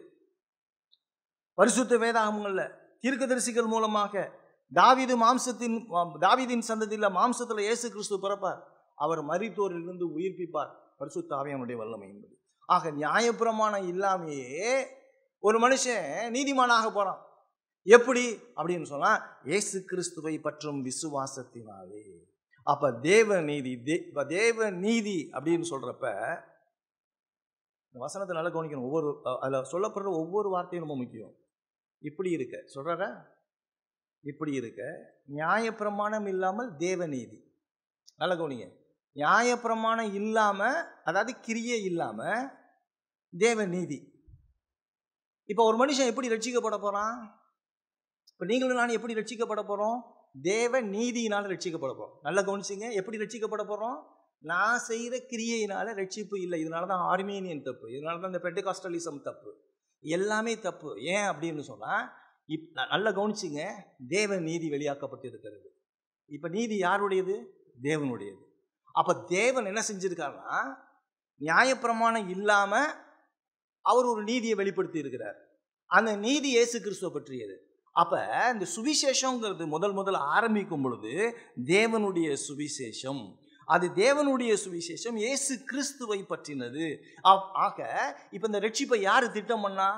Speaker 2: பரிசுத்த வேதாகமங்கள்ல தீர்க்கதரிசிகள் மூலமாக தாவீதின் சந்ததியில் மாம்சத்தில் இயேசு கிறிஸ்து பிறப்பார், அவர் மரித்தோரிலிருந்து உயிர்ப்பிப்பார், பரிசுத்த ஆவியானுடைய வல்லமை என்பது. ஆக நியாயப்பிரமாணம் இல்லாமையே ஒரு மனுஷன் நீதிமானாக போறான். எப்படி அப்படின்னு சொன்னா இயேசு கிறிஸ்துவை பற்றும் விசுவாசத்தினாலே. அப்ப தேவ நீதி அப்படின்னு சொல்றப்ப வசனத்தை நல்லா கவனிக்கணும். அதுல சொல்லப்படுற ஒவ்வொரு வார்த்தையும் ரொம்ப முக்கியம். இப்படி இருக்க சொல்ற, இப்படி இருக்க நியாயப்பிரமாணம் இல்லாமல் தேவ நீதி. நல்லா கவனிங்க. நியாயப்பிரமாணம் இல்லாம, அதாவது கிரியை இல்லாம தேவ நீதி. இப்ப ஒரு மனுஷன் எப்படி ரட்சிக்கப்பட போறான்? இப்ப நீங்களும் நான் எப்படி ரட்சிக்கப்பட போறோம்? தேவ நீதியினால ரட்சிக்கப்பட போறோம். நல்லா கவனிச்சிங்க. எப்படி ரட்சிக்கப்பட போறோம்? நான் செய்கிற கிரியையினால ரட்சிப்பு இல்லை. இதனால தான் ஆர்மீனியன் தப்பு, இதனால தான் இந்த பெண்டகாஸ்டலிசம் தப்பு, எல்லாமே தப்பு. ஏன் அப்படின்னு சொன்னா நல்லா கவனிச்சிங்க, தேவ நீதி வெளியாக்கப்பட்டு இருக்கிறது. இப்ப நீதி யாருடையது? தேவனுடையது. அப்ப தேவன் என்ன செஞ்சிருக்காருன்னா, நியாயப்பிரமாணம் இல்லாம அவர் ஒரு நீதியை வெளிப்படுத்தி இருக்கிறார். அந்த நீதி இயேசு கிறிஸ்துவை பற்றியது. அப்ப இந்த சுவிசேஷங்கிறது முதல் ஆரம்பிக்கும் பொழுது தேவனுடைய சுவிசேஷம். அது தேவனுடைய சுவிசேஷம் இயேசு கிறிஸ்துவை பற்றினது. ஆக இப்ப இந்த ரட்சிப்பை யாரு திட்டம் பண்ணா?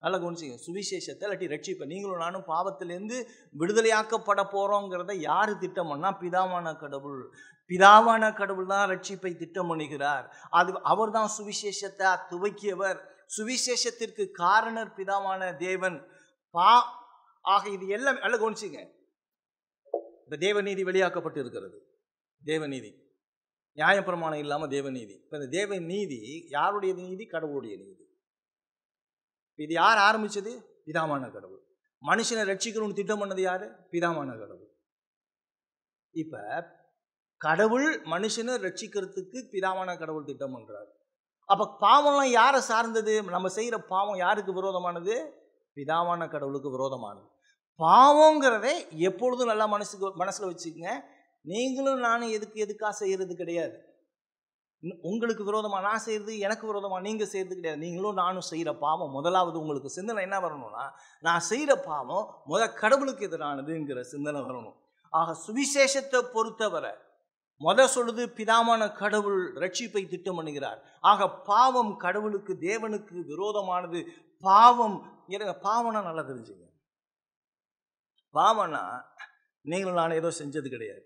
Speaker 2: நல்லா கவனிச்சிங்க. சுவிசேஷத்தை இல்லாட்டி ரட்சிப்பை நீங்களும் நானும் பாவத்திலேருந்து விடுதலையாக்கப்பட போறோங்கிறத யாரு திட்டம் பண்ணா? பிதாவான கடவுள். பிதாவான கடவுள் தான் ரட்சிப்பை திட்டம் பண்ணுகிறார். அவர் தான் சுவிசேஷத்தை துவக்கியவர். சுவிசேஷத்திற்கு காரணர் பிதாவான தேவன். ஆக இது எல்லாம் நல்லா கவனிச்சிங்க. இந்த தேவநீதி வெளியாக்கப்பட்டு இருக்கிறது. தேவநீதி நியாயப்பிரமாணம் இல்லாம தேவநீதி. இப்ப இந்த தேவநீதி யாருடைய நீதி? கடவுளுடைய நீதி. இது யார் ஆரம்பிச்சது? பிதாவான கடவுள். மனுஷனை ரட்சிக்கணும்னு திட்டம் பண்ணது யாரு? பிதாவான கடவுள். இப்ப கடவுள் மனுஷனை ரட்சிக்கிறதுக்கு பிதாவான கடவுள் திட்டம் பண்றாரு. அப்ப பாவம்லாம் யாரை சார்ந்தது? நம்ம செய்யற பாவம் யாருக்கு விரோதமானது? பிதாவான கடவுளுக்கு விரோதமானது. பாவங்கிறதே எப்பொழுதும் நல்லா மனசுல வச்சுக்கங்க. நீங்களும் நானும் எதுக்காக செய்யறது கிடையாது. உங்களுக்கு விரோதமா நான் செய்யறது, எனக்கு விரோதமா நீங்க செய்யறது கிடையாது. நீங்களும் நானும் செய்யற பாவம் முதலாவது உங்களுக்கு சிந்தனை என்ன வரணும்னா, நான் செய்யற பாவம் கடவுளுக்கு எதிரானதுங்கிற சிந்தனை வரணும். ஆக சுவிசேஷத்தை பொறுத்தவரை சொல்லுது பிதாவான கடவுள் ரட்சிப்பை திட்டம் பண்ணுகிறார். ஆக பாவம் கடவுளுக்கு தேவனுக்கு விரோதமானது. பாவம் பாவம்னா நல்லா தெரிஞ்சுங்க. பாவம்னா நீங்களும் நான் ஏதோ செஞ்சது கிடையாது.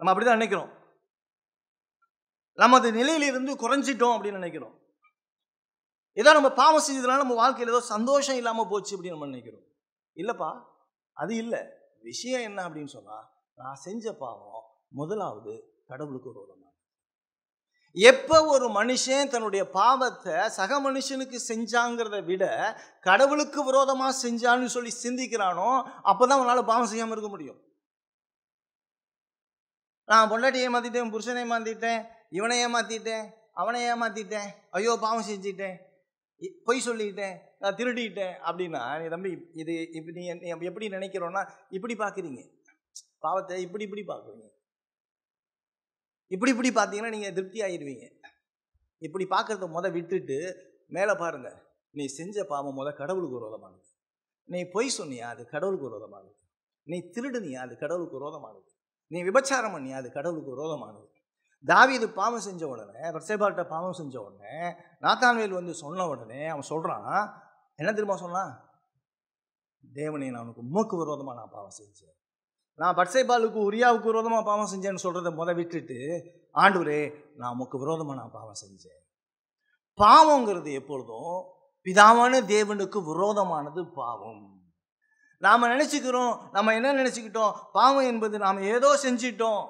Speaker 2: நம்ம அப்படிதான் நினைக்கிறோம். நம்ம அந்த நிலையிலிருந்து குறைஞ்சிட்டோம் அப்படின்னு நினைக்கிறோம். ஏதோ நம்ம பாவம் செஞ்சதுனால நம்ம வாழ்க்கையில் ஏதோ சந்தோஷம் இல்லாம போச்சு அப்படின்னு நம்ம நினைக்கிறோம். இல்லப்பா, அது இல்லை. விஷயம் என்ன அப்படின்னு சொன்னா, நான் செஞ்ச பாவம் முதலாவது கடவுளுக்கு விரோதமா. எப்ப ஒரு மனுஷன் தன்னுடைய பாவத்தை சக மனுஷனுக்கு செஞ்சாங்கிறத விட கடவுளுக்கு விரோதமா செஞ்சான்னு சொல்லி சிந்திக்கிறானோ, அப்பதான் அவனால பாவம் செய்யாம இருக்க முடியும். நான் பொண்டாட்டி ஏமாத்திட்டேன், புருஷனை ஏமாத்திட்டேன், இவனை ஏமாத்திட்டேன், அவனை ஏமாத்திட்டேன், ஐயோ பாவம் செஞ்சுட்டேன், பொய் சொல்லிட்டேன், நான் திருடிட்டேன் அப்படின்னா, நீ தம்பி இது இப்படி நீ எப்படி நினைக்கிறோன்னா, இப்படி பார்க்குறீங்க பாவத்தை, இப்படி பார்க்குறீங்க. இப்படி பார்த்தீங்கன்னா நீங்கள் திருப்தி ஆகிடுவீங்க. இப்படி பார்க்குறத விட்டுட்டு மேலே பாருங்க. நீ செஞ்ச பாவம் கடவுளுக்கு விரோதமானது. நீ பொய் சொன்னியா, அது கடவுளுக்கு விரோதமானது. நீ திருடுனியா, அது கடவுளுக்கு விரோதமானது. நீ விபச்சாரம் பண்ணியா, அது கடவுளுக்கு விரோதமானது. தாவீது பாவம் செஞ்ச உடனே, பத்சேபாள்கிட்ட பாவம் செஞ்ச உடனே, நாத்தான்வேல் சொன்ன உடனே அவன் சொல்கிறான், என்ன தெரியுமா சொன்னான்? தேவனே, நான் உனக்கு உமக்கு விரோதமாக நான் பாவம் செஞ்சேன். நான் பத்சேபாளுக்கு உரியாவுக்கு விரோதமாக பாவம் செஞ்சேன்னு சொல்கிறத விட்டுட்டு, ஆண்டவரே நான் உமக்கு விரோதமாக நான் பாவம் செஞ்சேன். பாவங்கிறது எப்பொழுதும் பிதாவான தேவனுக்கு விரோதமானது பாவம். நாம் நினச்சிக்கிறோம், நம்ம என்ன நினச்சிக்கிட்டோம், பாவம் என்பது நாம் ஏதோ செஞ்சிட்டோம்,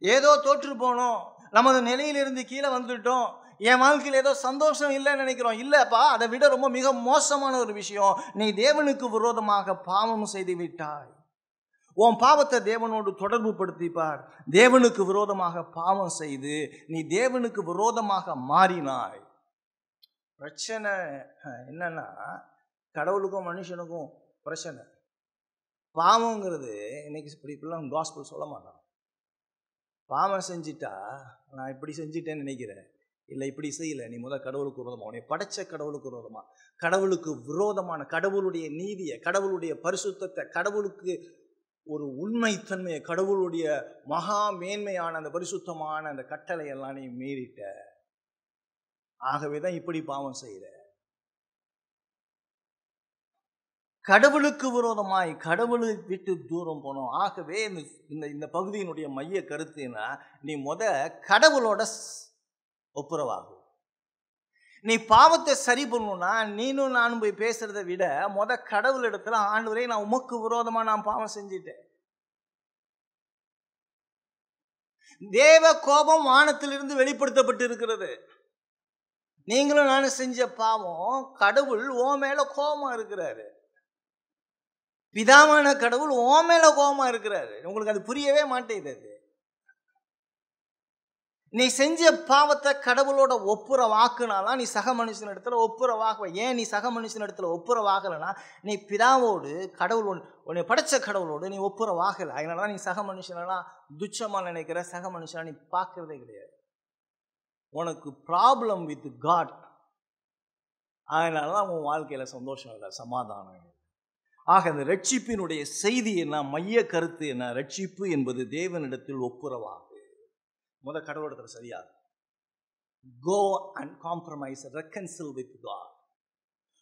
Speaker 2: ஏதோ தோற்று போனோம், நமது நிலையிலிருந்து கீழே வந்துட்டோம், என் வாழ்க்கையில் ஏதோ சந்தோஷம் இல்லைன்னு நினைக்கிறோம். இல்லைப்பா, அதை விட ரொம்ப மிக மோசமான ஒரு விஷயம், நீ தேவனுக்கு விரோதமாக பாவம் செய்து விட்டாய். உன் பாவத்தை தேவனோடு தொடர்பு படுத்திப்பார். தேவனுக்கு விரோதமாக பாவம் செய்து நீ தேவனுக்கு விரோதமாக மாறினாய். பிரச்சனை என்னன்னா, கடவுளுக்கும் மனுஷனுக்கும் பிரச்சனை. பாவங்கிறது இன்னைக்கு இப்படிலாம் காஸ்பல் சொல்ல மாட்டான். பாவம் செஞ்சிட்டா, நான் இப்படி செஞ்சிட்டேன்னு நினைக்கிறேன், இல்லை இப்படி செய்யலை, நீ கடவுளுக்கு விரோதமா, உன்னை படைச்ச கடவுளுக்கு விரோதமா, கடவுளுக்கு விரோதமான கடவுளுடைய நீதியை, கடவுளுடைய பரிசுத்தத்தை, கடவுளுக்கு ஒரு உண்மைத்தன்மையை, கடவுளுடைய மகா மேன்மையான அந்த பரிசுத்தமான அந்த கட்டளை எல்லாம் நீ மீறிட்ட. ஆகவே தான் இப்படி பாவம் செய்யற. கடவுளுக்கு விரோதமாய் கடவுளை விட்டு தூரம் போனோம். ஆகவே இந்த பகுதியினுடைய மைய கருத்து என்ன? நீ கடவுளோட ஒப்புரவாகும். நீ பாவத்தை சரி பண்ணணும்னா நீனும் நானும் போய் பேசுறதை விட கடவுள் இடத்துல, ஆண்டவரே நான் உமக்கு விரோதமா நான் பாவம் செஞ்சிட்டேன். தேவ கோபம் வானத்திலிருந்து வெளிப்படுத்தப்பட்டு இருக்கிறது. நீங்களும் நானும் செஞ்ச பாவம், கடவுள் ஓ மேல கோபமா இருக்கிறாரு. பிதாவான கடவுள் ஓ மேல கோபமா இருக்கிறாரு. உங்களுக்கு அது புரியவே மாட்டேங்குது. நீ செஞ்ச பாவத்தை கடவுளோட ஒப்புரவாக்குனாதான் நீ சக மனுஷன் இடத்துல ஒப்புரவாகுவ. ஏன் நீ சக மனுஷன் இடத்துல ஒப்புரவாகலைன்னா நீ பிதாவோடு, கடவுள் உன்னை படைச்ச கடவுளோடு நீ ஒப்புரவாகலை. அதனாலதான் நீ சக மனுஷனெல்லாம் துச்சமா நினைக்கிற, சக மனுஷனா நீ பார்க்கறதே கிடையாது. உனக்கு ப்ராப்ளம் வித் காட். அதனாலதான் உன் வாழ்க்கையில சந்தோஷம் இல்லை, சமாதானம் இல்லை. ஆக அந்த ரட்சிப்பினுடைய செய்தி என்ன, மைய கருத்து என்ன? ரட்சிப்பு என்பது தேவனிடத்தில் ஒப்புரவாகு. கடவுளிடத்தில் சரியாக go and compromise, reconcile with God.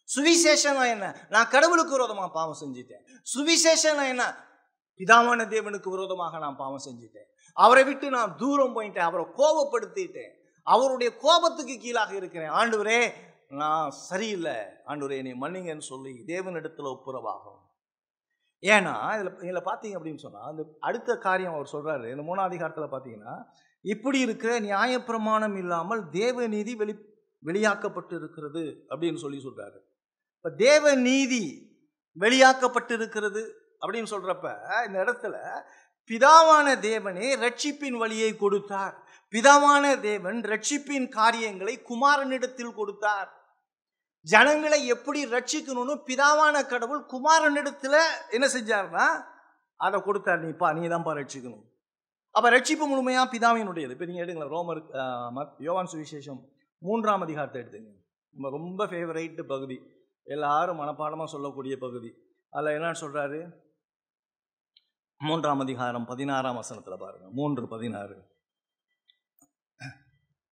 Speaker 2: சுவிசேஷம் என்ன? நான் கடவுளுக்கு விரோதமா பாவம் செஞ்சிட்டேன். சுவிசேஷம் என்ன? பிதாவான தேவனுக்கு விரோதமாக நான் பாவம் செஞ்சிட்டேன். அவரை விட்டு நான் தூரம் போயிட்டேன். அவரை கோபப்படுத்திட்டேன். அவருடைய கோபத்துக்கு கீழாக இருக்கிறேன். ஆண்டவரே நான் சரியில்லை, ஆண்டவரே என்னை மன்னிங்கன்னு சொல்லி தேவனிடத்துல ஒப்புரவாகும். ஏன்னா இதில் பார்த்தீங்க அப்படின்னு சொன்னால் அந்த அடுத்த காரியம் அவர் சொல்கிறாரு. இந்த 3ஆம் அதிகாரத்தில் பார்த்தீங்கன்னா, இப்படி இருக்கிற நியாயப்பிரமாணம் இல்லாமல் தேவ நீதி வெளியாக்கப்பட்டு இருக்கிறது அப்படின்னு சொல்கிறாரு. இப்போ தேவ நீதி வெளியாக்கப்பட்டு இருக்கிறது அப்படின்னு சொல்கிறப்ப இந்த இடத்துல பிதாவான தேவனே ரட்சிப்பின் வழியை கொடுத்தார். பிதாவான தேவன் ரட்சிப்பின் காரியங்களை குமாரனிடத்தில் கொடுத்தார். ஜனங்களை எப்படி ரட்சிக்கணும்னு பிதாவான கடவுள் குமாரனிடத்துல என்ன செஞ்சார்னா அதை கொடுத்தார். நீ தான்ப்பா ரட்சிக்கணும். அப்ப ரட்சிப்பு முழுமையா பிதாவினுடையது. இப்போ நீங்க எடுங்களேன், யோவான் சுவிசேஷம் 3ஆம் அதிகாரத்தை எடுத்துங்க. நம்ம ரொம்ப ஃபேவரைட் பகுதி, எல்லாரும் மனப்பாடமா சொல்லக்கூடிய பகுதி. அதில் என்ன சொல்றாரு? 3ஆம் அதிகாரம் 16ஆம் வசனத்துல பாருங்க. 3:16.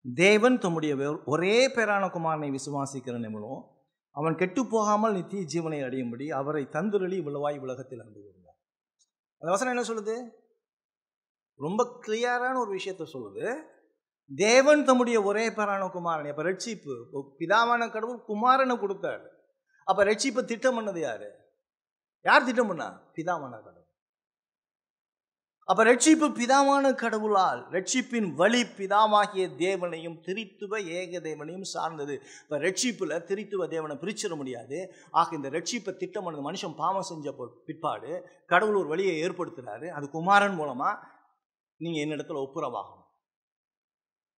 Speaker 2: தேவன் தம்முடைய ஒரே பேரான குமாரனை விசுவாசிக்கிற நிமிடம் அவன் கெட்டு போகாமல் நித்திய ஜீவனை அடையும்படி அவரை தந்துரளி விளவாய் உலகத்தில் அன்பு கூர்ந்தார். அந்த வசனம் என்ன சொல்லுது? ரொம்ப கிளியரான ஒரு விஷயத்த சொல்லுது. தேவன் தம்முடைய ஒரே பேரான குமாரனை, அப்ப ரட்சிப்பு பிதாவான கடவுள் குமாரனை கொடுத்தாரு. அப்ப ரட்சிப்பை திட்டம் பண்ணது யாரு? யார் திட்டம் பண்ணா? பிதாவான கடவுள். அப்ப ரட்சிப்பு பிதாவான கடவுளால், ரட்சிப்பின் வழி பிதாவாகிய தேவனையும் திரித்துவ ஏக தேவனையும் சார்ந்தது. இப்ப ரட்சிப்புல திரித்துவ தேவனை பிரிச்சிட முடியாது. ஆக இந்த ரட்சிப்பை திட்டம் பண்ணது மனுஷன் பாவம் செஞ்ச பிற்பாடு கடவுள் ஒரு வழியை ஏற்படுத்துறாரு. அது குமாரன் மூலமா நீங்க என்னிடத்துல ஒப்புரவாகும்.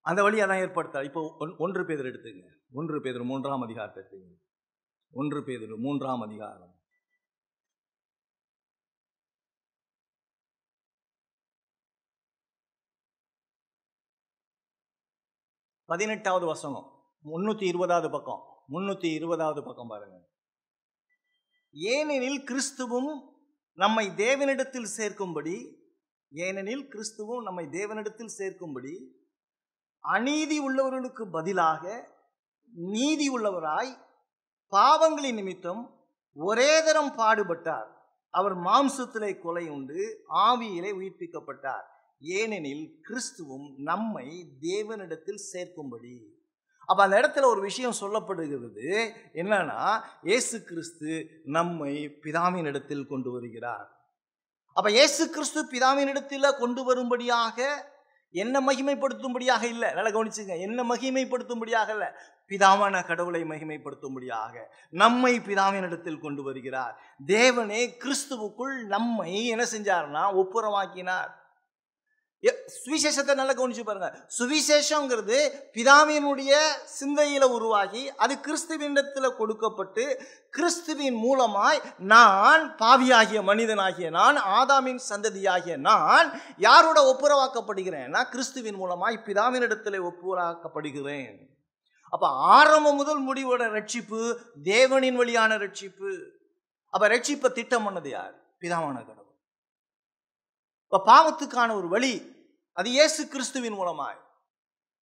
Speaker 2: அந்த வழியை தான் ஏற்படுத்தாரு. இப்போ 1 பேதுரு எடுத்துங்க. 1 பேதுரு 3ஆம் அதிகாரத்தை எடுத்துங்க. 1 பேதுரு 3ஆம் அதிகாரம் 18வது வசனம், 320வது பக்கம். 320வது பக்கம் பாருங்க. ஏனெனில் கிறிஸ்துவும் நம்மை தேவனிடத்தில் சேர்க்கும்படி அநீதி உள்ளவர்களுக்கு பதிலாக நீதி உள்ளவராய் பாவங்களின் நிமித்தம் ஒரே தரம் பாடுபட்டார். அவர் மாம்சத்திலே கொலை உண்டு, ஆவியிலே உயிர்ப்பிக்கப்பட்டார். ஏனெனில் கிறிஸ்துவும் நம்மை தேவனிடத்தில் சேர்க்கும்படி. அப்ப அந்த இடத்துல ஒரு விஷயம் சொல்லப்படுகிறது. என்னன்னா, இயேசு கிறிஸ்து நம்மை பிதாவின் இடத்தில் கொண்டு வருகிறார். அப்ப இயேசு கிறிஸ்து பிதாவின் இடத்துல கொண்டு வரும்படியாக, என்ன மகிமைப்படுத்தும்படியாக இல்லை, நல்லா கவனிச்சுங்க, என்ன மகிமைப்படுத்தும்படியாக இல்லை, பிதாவான கடவுளை மகிமைப்படுத்தும்படியாக நம்மை பிதாவின் இடத்தில் கொண்டு வருகிறார். தேவனே கிறிஸ்துவுக்குள் நம்மை என்ன செஞ்சார்னா ஒப்புரவாக்கினார். சுவிசேஷத்தை நல்லா கவனிச்சு பாருங்க. சுவிசேஷங்கிறது பிதாவினுடைய சிந்தையில உருவாகி அது கிறிஸ்துவினிடத்துல கொடுக்கப்பட்டு கிறிஸ்துவின் மூலமாய் நான் பாவியாகிய மனிதனாகிய நான், ஆதாமின் சந்ததியாகிய நான் யாரோட ஒப்புரவாக்கப்படுகிறேன்? கிறிஸ்துவின் மூலமாய் பிதாவினிடத்துல ஒப்புரவாக்கப்படுகிறேன். அப்ப ஆரம்பம் முதல் முடிவோட ரட்சிப்பு தேவனின் வழியான ரட்சிப்பு. அப்ப ரட்சிப்பை திட்டம் பண்ணது யார்? பிதாவான கடவுள். இப்ப பாவத்துக்கான ஒரு வழி அது இயேசு கிறிஸ்துவின் மூலமாய்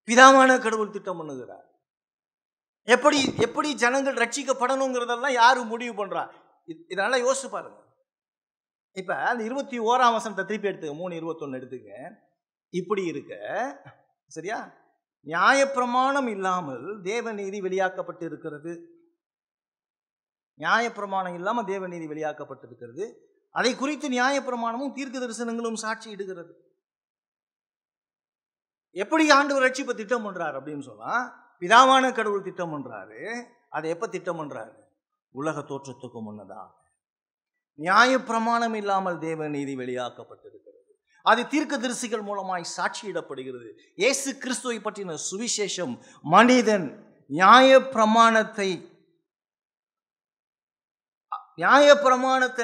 Speaker 2: பிதாவான கடவுள் திட்டம் பண்ணுகிறார். எப்படி ஜனங்கள் ரட்சிக்கப்படணுங்கிறதெல்லாம் யாரு முடிவு பண்றா? இதனால யோசிச்சு பாருங்க. இப்ப அந்த 21ஆம் வசனத்தை திருப்பி எடுத்துக்க, 3:21 எடுத்துக்க. இப்படி இருக்க, சரியா, நியாயப்பிரமாணம் இல்லாமல் தேவநீதி வெளியாக்கப்பட்டு இருக்கிறது. நியாயப்பிரமாணம் இல்லாமல் தேவநீதி வெளியாக்கப்பட்டிருக்கிறது. அதை குறித்து நியாயப்பிரமாணமும் தீர்க்க தரிசனங்களும் சாட்சி இடுகிறது. எப்படி ஆண்டவர் ரட்சிப்பை திட்டம் பண்றாரு அப்படின்னு சொன்னா, பிதாவான கடவுள் திட்டம் பண்றாரு. அதை எப்ப திட்டம் பண்றாரு? உலக தோற்றத்துக்கு முன்னதாக. நியாயப்பிரமாணம் இல்லாமல் தேவ நீதி வெளியாக்கப்பட்டிருக்கிறது. அது தீர்க்கதரிசிகள் மூலமாய் சாட்சியிடப்படுகிறது. இயேசு கிறிஸ்துவை பற்றின சுவிசேஷம் மனிதன் நியாயப்பிரமாணத்தை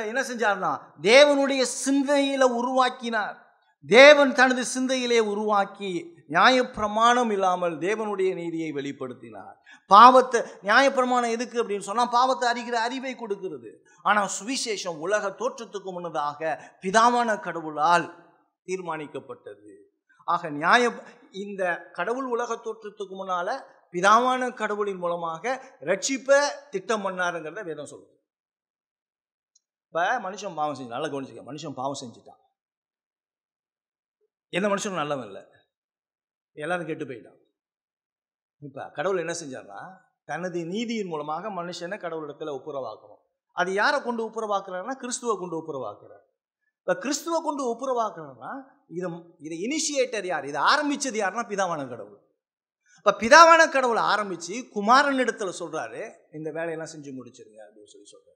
Speaker 2: என்ன செஞ்சார்னா தேவனுடைய சிந்தையில உருவாக்கினார். தேவன் தனது சிந்தையிலே உருவாக்கி நியாயப்பிரமாணம் இல்லாமல் தேவனுடைய நீதியை வெளிப்படுத்தினார். பாவத்தை, நியாயப்பிரமாணம் எதுக்கு அப்படின்னு சொன்னா பாவத்தை அறிகிற அறிவை கொடுக்கிறது. ஆனால் சுவிசேஷம் உலக தோற்றத்துக்கு முன்னதாக பிதாவான கடவுளால் தீர்மானிக்கப்பட்டது. ஆக இந்த கடவுள் உலக தோற்றத்துக்கு முன்னால பிதாவான கடவுளின் மூலமாக ரட்சிப்பை திட்டம் பண்ணாருங்கிறத வேதம் சொல்லுது. இப்ப மனுஷன் பாவம் செஞ்சு, நல்லா கவனிச்சுக்க, மனுஷன் பாவம் செஞ்சுட்டான். எந்த மனுஷனும் நல்லவன் இல்லை, எல்லாரும் கெட்டு போயிட்டான். இப்ப கடவுள் என்ன செஞ்சார்னா தனது நீதியின் மூலமாக மனுஷனை கடவுளிடத்துல ஒப்புரவாக்கணும். அது யாரை கொண்டு ஒப்புரவாக்குறாருன்னா கிறிஸ்துவை கொண்டு ஒப்புரவாக்குறார். இப்ப கிறிஸ்துவை கொண்டு ஒப்புரவாக்குறாருன்னா இதை இனிஷியேட்டர் யார், இதை ஆரம்பிச்சது யாருன்னா பிதாவான கடவுள். இப்ப பிதாவான கடவுள் ஆரம்பிச்சு குமாரன் இடத்துல சொல்றாரு, இந்த வேலையெல்லாம் செஞ்சு முடிச்சிருங்க அப்படின்னு சொல்றாரு.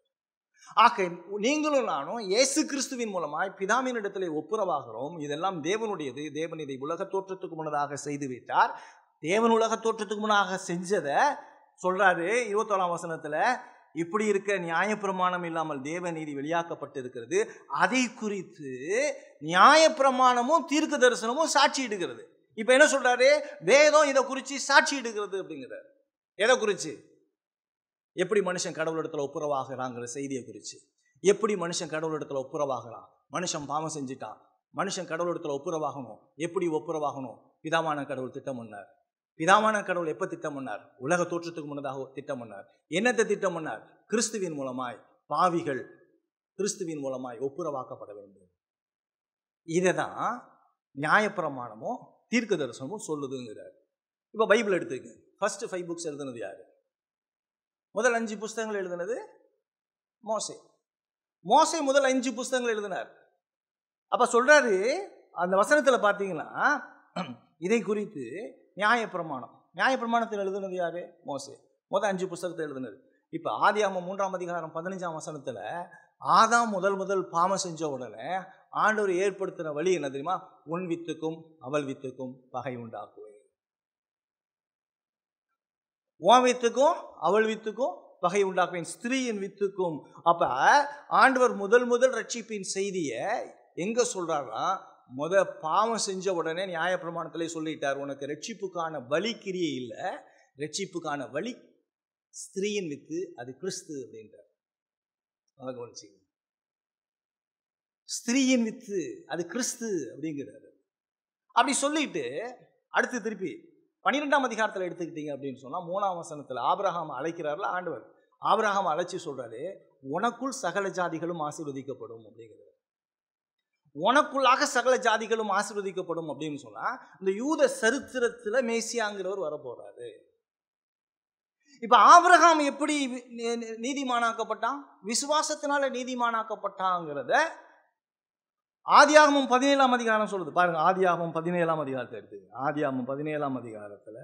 Speaker 2: ஆக நீங்களும் நானும் இயேசு கிறிஸ்துவின் மூலமாய் பிதாவின் இடத்துல ஒப்புரவாகிறோம். இதெல்லாம் தேவனுடையது. தேவன் இதை உலக தோற்றத்துக்கு முன்னதாக செய்து விட்டார். தேவன் உலக தோற்றத்துக்கு முன்னதாக செஞ்சதை சொல்றாரு 21ஆம் வசனத்துல. இப்படி இருக்க நியாயப்பிரமாணம் இல்லாமல் தேவ நீதி வெளியாக்கப்பட்டு இருக்கிறது. அதை குறித்து நியாயப்பிரமாணமும் தீர்க்க தரிசனமும் சாட்சி இடுகிறது. இப்ப என்ன சொல்றாரு? வேதம் இதை குறித்து சாட்சி இடுகிறது அப்படிங்கிறார். எதை குறித்து? எப்படி மனுஷன் கடவுளிடத்துல ஒப்புரவாகிறாங்கிற செய்தியை குறித்து. எப்படி மனுஷன் கடவுளிடத்துல ஒப்புரவாகிறான்? மனுஷன் பாவம் செஞ்சுட்டான், மனுஷன் கடவுளிடத்துல ஒப்புரவாகணும். எப்படி ஒப்புரவாகணும்? பிதாவான கடவுள் திட்டம் பண்ணார். பிதாவான கடவுள் எப்ப திட்டம் பண்ணார்? உலக தோற்றத்துக்கு முன்னதாக திட்டம் பண்ணார். என்னத்தை திட்டம் பண்ணார்? கிறிஸ்துவின் மூலமாய் பாவிகள் கிறிஸ்துவின் மூலமாய் ஒப்புரவாக்கப்பட வேண்டும். இதைதான் நியாயப்பிரமாணமும் தீர்க்க தரிசனமும் சொல்லுதுங்கிறார். இப்ப பைபிள் எடுத்துக்க. ஃபர்ஸ்ட் 5 books எழுதுனது யாரு? முதல் 5 புஸ்தகங்கள் எழுதினது மோசே. மோசே முதல் 5 புஸ்தகங்கள் எழுதினார். அப்ப சொல்றாரு அந்த வசனத்துல பாத்தீங்கன்னா, இதை குறித்து நியாயப்பிரமாணத்தில் எழுதினது யாரு? மோசே. முதல் 5 புஸ்தகத்தை எழுதினது. இப்ப ஆதியாகமம் 3ஆம் அதிகாரம் 15ஆம் வசனத்துல ஆதாம் முதல் பாவம் செஞ்ச உடனே ஆண்டவர் ஏற்படுத்தின வழி என்ன தெரியுமா? உன் வித்துக்கும் அவள் வித்துக்கும் பகை உண்டாக்குவேன். உன் வித்துக்கும் அவள் வித்துக்கும் பகை உண்டாக்குவேன், ஸ்திரீயின் வித்துக்கும். அப்ப ஆண்டவர் முதல் ரட்சிப்பின் செய்தியை எங்க சொல்றாருன்னா, பாவம் செஞ்ச உடனே நியாயப்பிரமாணத்திலே சொல்லிட்டார், உனக்கு ரட்சிப்புக்கான வழி கிரியை இல்லை, ரட்சிப்புக்கான வழி ஸ்திரீயின் வித்து, அது கிறிஸ்து அப்படின்றார். ஸ்திரீயின் வித்து அது கிறிஸ்து அப்படிங்கிறாரு. அப்படி சொல்லிட்டு அடுத்து திருப்பி 12ஆம் அதிகாரத்தில் எடுத்துக்கிட்டீங்க அப்படின்னு சொன்னா 3ஆம் வசனத்தில் ஆபிரகாம் அழைக்கிறார்ல ஆண்டவர். ஆபிரகாம் அழைச்சி சொல்றாரு, உனக்குள் சகல ஜாதிகளும் ஆசீர்வதிக்கப்படும் அப்படிங்கிறார். உனக்குள்ளாக சகல ஜாதிகளும் ஆசீர்வதிக்கப்படும் அப்படின்னு சொன்னா இந்த யூத சரித்திரத்துல மேசியாங்கிறவர் வரப்போறாரு. இப்ப ஆபிரகாம் எப்படி நீதிமானாக்கப்பட்டான்? விசுவாசத்தினால நீதிமானாக்கப்பட்டாங்கிறத ஆதியாகமம் 17ஆம் அதிகாரம் சொல்லுது. பாருங்க, ஆதியாகமம் 17ஆம் அதிகாரத்தை எடுத்து. ஆதியாகமம் 17ஆம் அதிகாரத்துல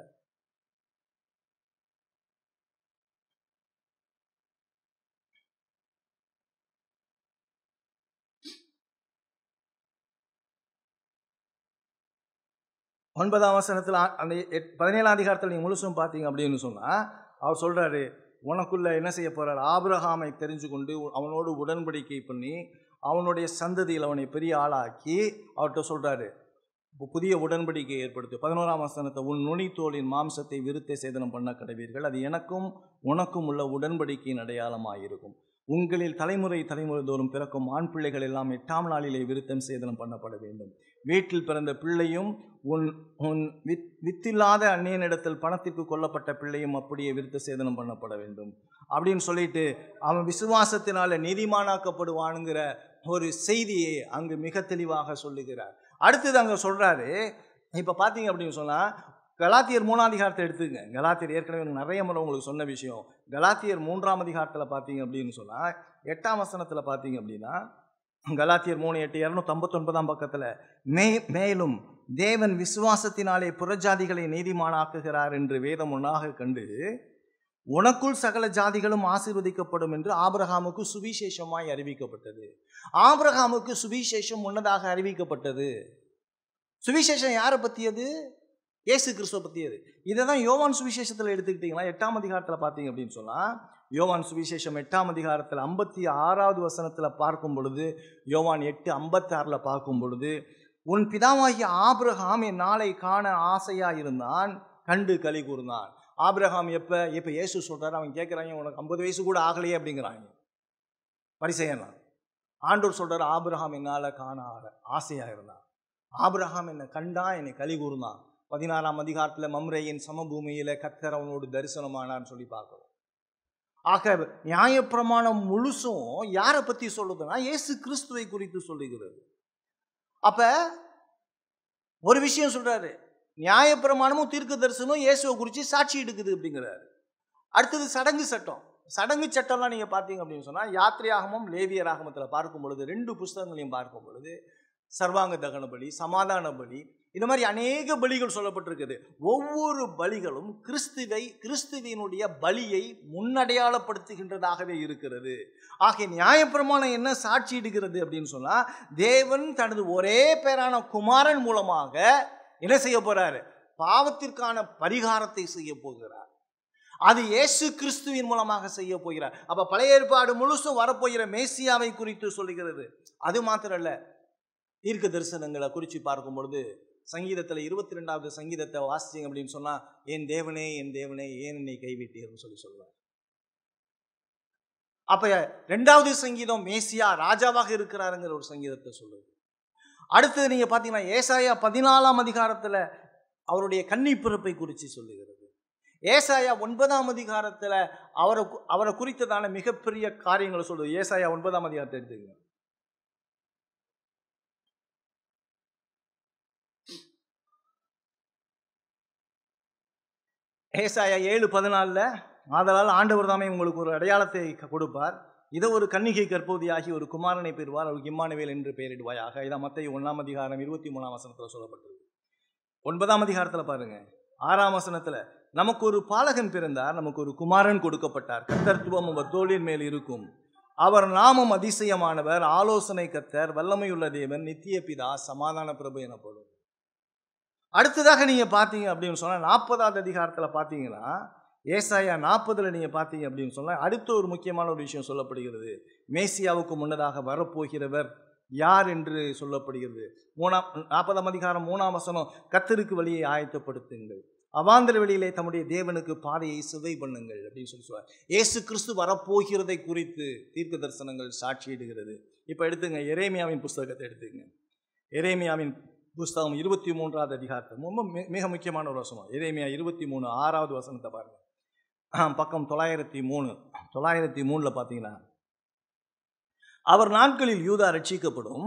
Speaker 2: ஒன்பதாம் வசனத்துல அந்த 17ஆம் அதிகாரத்தில் நீங்க முழுசும் பார்த்தீங்க அப்படின்னு சொன்னா அவர் சொல்றாரு, உனக்குள்ள என்ன செய்ய போறார்? ஆபிரகாமை தெரிஞ்சு கொண்டு அவனோடு உடன்படிக்கை பண்ணி அவனுடைய சந்ததியில் அவனை பெரிய ஆளாக்கி அவர்கிட்ட சொல்றாரு, புதிய உடன்படிக்கை ஏற்படுத்தி 11ஆம் வசனத்தை, உன் நுனித்தோலின் மாம்சத்தை விருத்தை சேதனம் பண்ண கடவீர்கள், அது எனக்கும் உனக்கும் உள்ள உடன்படிக்கையின் அடையாளமாக இருக்கும்.
Speaker 1: உங்களில் தலைமுறை தோறும் பிறக்கும் ஆண் பிள்ளைகள் எல்லாம் 8ஆம் நாளிலே விருத்தம் சேதனம் பண்ணப்பட வேண்டும். வீட்டில் பிறந்த பிள்ளையும் உன் வித்தில்லாத அந்நியனிடத்தில் பணத்திற்கு கொல்லப்பட்ட பிள்ளையும் அப்படியே விருத்த சேதனம் பண்ணப்பட வேண்டும் அப்படின்னு சொல்லிட்டு அவன் விசுவாசத்தினால நீதிமானாக்கப்படுவானுங்கிற ஒரு செய்தியை அங்கு மிக தெளிவாக சொல்லுகிறார். அடுத்தது அங்கே சொல்றாரு. இப்போ பார்த்தீங்க அப்படின்னு சொன்னால் கலாத்தியர் 3ஆம் அதிகாரத்தை எடுத்துங்க. கலாத்தியர் ஏற்கனவே நிறைய முறை உங்களுக்கு சொன்ன விஷயம். கலாத்தியர் 3ஆம் அதிகாரத்தில் பார்த்தீங்க அப்படின்னு சொன்னால் 8ஆம் வசனத்தில் பார்த்தீங்க அப்படின்னா கலாத்தியர் 3:8 259ஆம் பக்கத்தில் மேலும் தேவன் விசுவாசத்தினாலே புறஜாதிகளை நீதிமானாக்குகிறார் என்று வேதம் ஒன்றாக கண்டு உனக்குள் சகல ஜாதிகளும் ஆசீர்வதிக்கப்படும் என்று ஆபிரகாமுக்கு சுவிசேஷமாய் அறிவிக்கப்பட்டது. ஆபிரகாமுக்கு சுவிசேஷம் முன்னதாக அறிவிக்கப்பட்டது. சுவிசேஷம் யாரை பற்றியது? இயேசு கிறிஸ்துவை பற்றியது. இதை தான் யோவான் சுவிசேஷத்தில் எடுத்துக்கிட்டிங்களா 8ஆம் அதிகாரத்தில் பார்த்தீங்க அப்படின்னு சொன்னால் யோவான் சுவிசேஷம் 8ஆம் அதிகாரத்தில் 56வது வசனத்தில் பார்க்கும் பொழுது, யோவான் 8:56 பார்க்கும் பொழுது, உன் பிதாவாகிய ஆபிரகாம் என் நாளை காண ஆசையாக இருந்தான், கண்டு களி கூர்ந்தான். ஆபிரகாம் எப்போ இயேசு சொல்கிறாரு, அவன் கேட்குறாங்க உனக்கு 50 வயசு கூட ஆகலையே அப்படிங்கிறாங்க பரிசேயனா. ஆண்டவர் சொல்கிறார் ஆபிரகாம் என்னால் காண ஆசையாக இருந்தான், ஆபிரகாம் என்னை கண்டான், என்னை களி கூர்ந்தான். 16ஆம் அதிகாரத்தில் மம்ரேயின் சமபூமியில் கர்த்தர் அவனோடு தரிசனமானான்னு சொல்லி பார்க்கிறோம். ஆக நியாயப்பிரமாணம் முழுசும் யாரை பற்றி சொல்லுதுன்னா இயேசு கிறிஸ்துவை குறித்து சொல்லுகிறது. அப்ப ஒரு விஷயம் சொல்றாரு, நியாயப்பிரமாணமும் தீர்க்க தரிசனமும் இயேசுவை குறித்து சாட்சி எடுக்குது அப்படிங்கிறாரு. அடுத்தது சடங்கு சட்டம். சடங்கு சட்டம்லாம் நீங்கள் பார்த்தீங்க அப்படின்னு சொன்னால் யாத்திரையாகமும் லேவியராகமத்தில் பார்க்கும் பொழுது 2 புஸ்தகங்களையும் பார்க்கும் பொழுது சர்வாங்க தகன பலி, சமாதான பலி, இந்த மாதிரி அநேக பலிகள் சொல்லப்பட்டிருக்குது. ஒவ்வொரு பலிகளும் கிறிஸ்துவினுடைய பலியை முன்னடையாளப்படுத்துகின்றதாகவே இருக்கிறது. ஆகிய நியாயப்பிரமாணம் என்ன சாட்சி இடுகிறது அப்படின்னு சொன்னா, தேவன் தனது ஒரே பேரான குமாரன் மூலமாக என்ன செய்ய போறாரு? பாவத்திற்கான பரிகாரத்தை செய்ய போகிறார். அது இயேசு கிறிஸ்துவின் மூலமாக செய்ய போகிறார். அப்ப பழைய ஏற்பாடு முழுசும் வரப்போகிற மேசியாவை குறித்து சொல்லுகிறது. அது மாத்திரம் இல்ல, தீர்க்க தரிசனங்களை குறித்து பார்க்கும் பொழுது சங்கீதத்தில் 22வது சங்கீதத்தை வாசிச்சிங்க அப்படின்னு சொன்னா, என் தேவனே என் தேவனே ஏன் என்னை கைவிட்டீர்னு சொல்லுவார். அப்ப 2வது சங்கீதம் மேசியா ராஜாவாக இருக்கிறாருங்கிற ஒரு சங்கீதத்தை சொல்லுது. அடுத்தது நீங்க பாத்தீங்கன்னா ஏசாயா 14ஆம் அதிகாரத்துல அவருடைய கன்னி பிறப்பை குறித்து சொல்லுகிறது. ஏசாயா 9ஆம் அதிகாரத்துல அவரை குறித்ததான மிகப்பெரிய காரியங்களை சொல்லுது. ஏசாயா 9ஆம் அதிகாரத்தை எடுத்துக்கங்க. ஏசாயா 7:14 ஆதலால் ஆண்டவர் தாமே உங்களுக்கு ஒரு அடையாளத்தை கொடுப்பார், இதை ஒரு கன்னிகை கற்போதியாகி ஒரு குமாரனை பெறுவார், அவருக்கு இம்மானுவேல் என்று பெயரிடுவாயாக. இதான் மத்தேயு 1ஆம் அதிகாரம் 23ஆம் வசனத்தில் சொல்லப்பட்டிருக்கு. 9ஆம் அதிகாரத்தில் பாருங்க 6ஆம் வசனத்தில், நமக்கு ஒரு பாலகன் பிறந்தார், நமக்கு ஒரு குமாரன் கொடுக்கப்பட்டார், கர்த்தத்துவம் அவர் தோளின் மேல் இருக்கும், அவர் நாமம் அதிசயமானவர், ஆலோசனை கர்த்தர், வல்லமையுள்ள தேவன், நித்திய பிதா, சமாதான பிரபு எனப்படும். அடுத்ததாக நீங்க பார்த்தீங்க அப்படின்னு சொன்னா 40ஆவது அதிகாரத்தில் பார்த்தீங்கன்னா ஏசாயா 40ல் நீங்க பார்த்தீங்க அப்படின்னு சொன்னா அடுத்த ஒரு முக்கியமான ஒரு விஷயம் சொல்லப்படுகிறது. மேசியாவுக்கு முன்னதாக வரப்போகிறவர் யார் என்று சொல்லப்படுகிறது. 40ஆம் அதிகாரம் 3ஆம் வசனம், கர்த்தருக்கு வழியை ஆயத்தப்படுத்துங்கள், அவாந்தர வெளியிலே தம்முடைய தேவனுக்கு பாதையை சிதை பண்ணுங்கள் அப்படின்னு சொல்லுவார். இயேசு கிறிஸ்து வரப்போகிறதை குறித்து தீர்க்க தரிசனங்கள் சாட்சியிடுகிறது. இப்போ எடுத்துங்க எரேமியாவின் புஸ்தகத்தை எடுத்துங்க. எரேமியாவின் புஸ்தகம் 23ஆவது அதிகாரத்தை ரொம்ப மிக முக்கியமான ஒரு வசனம். எரேமியா 23 6வது வசனத்தை பாருங்க. பக்கம் 903 பார்த்தீங்கன்னா, அவர் நாட்களில் யூதா ரட்சிக்கப்படும்,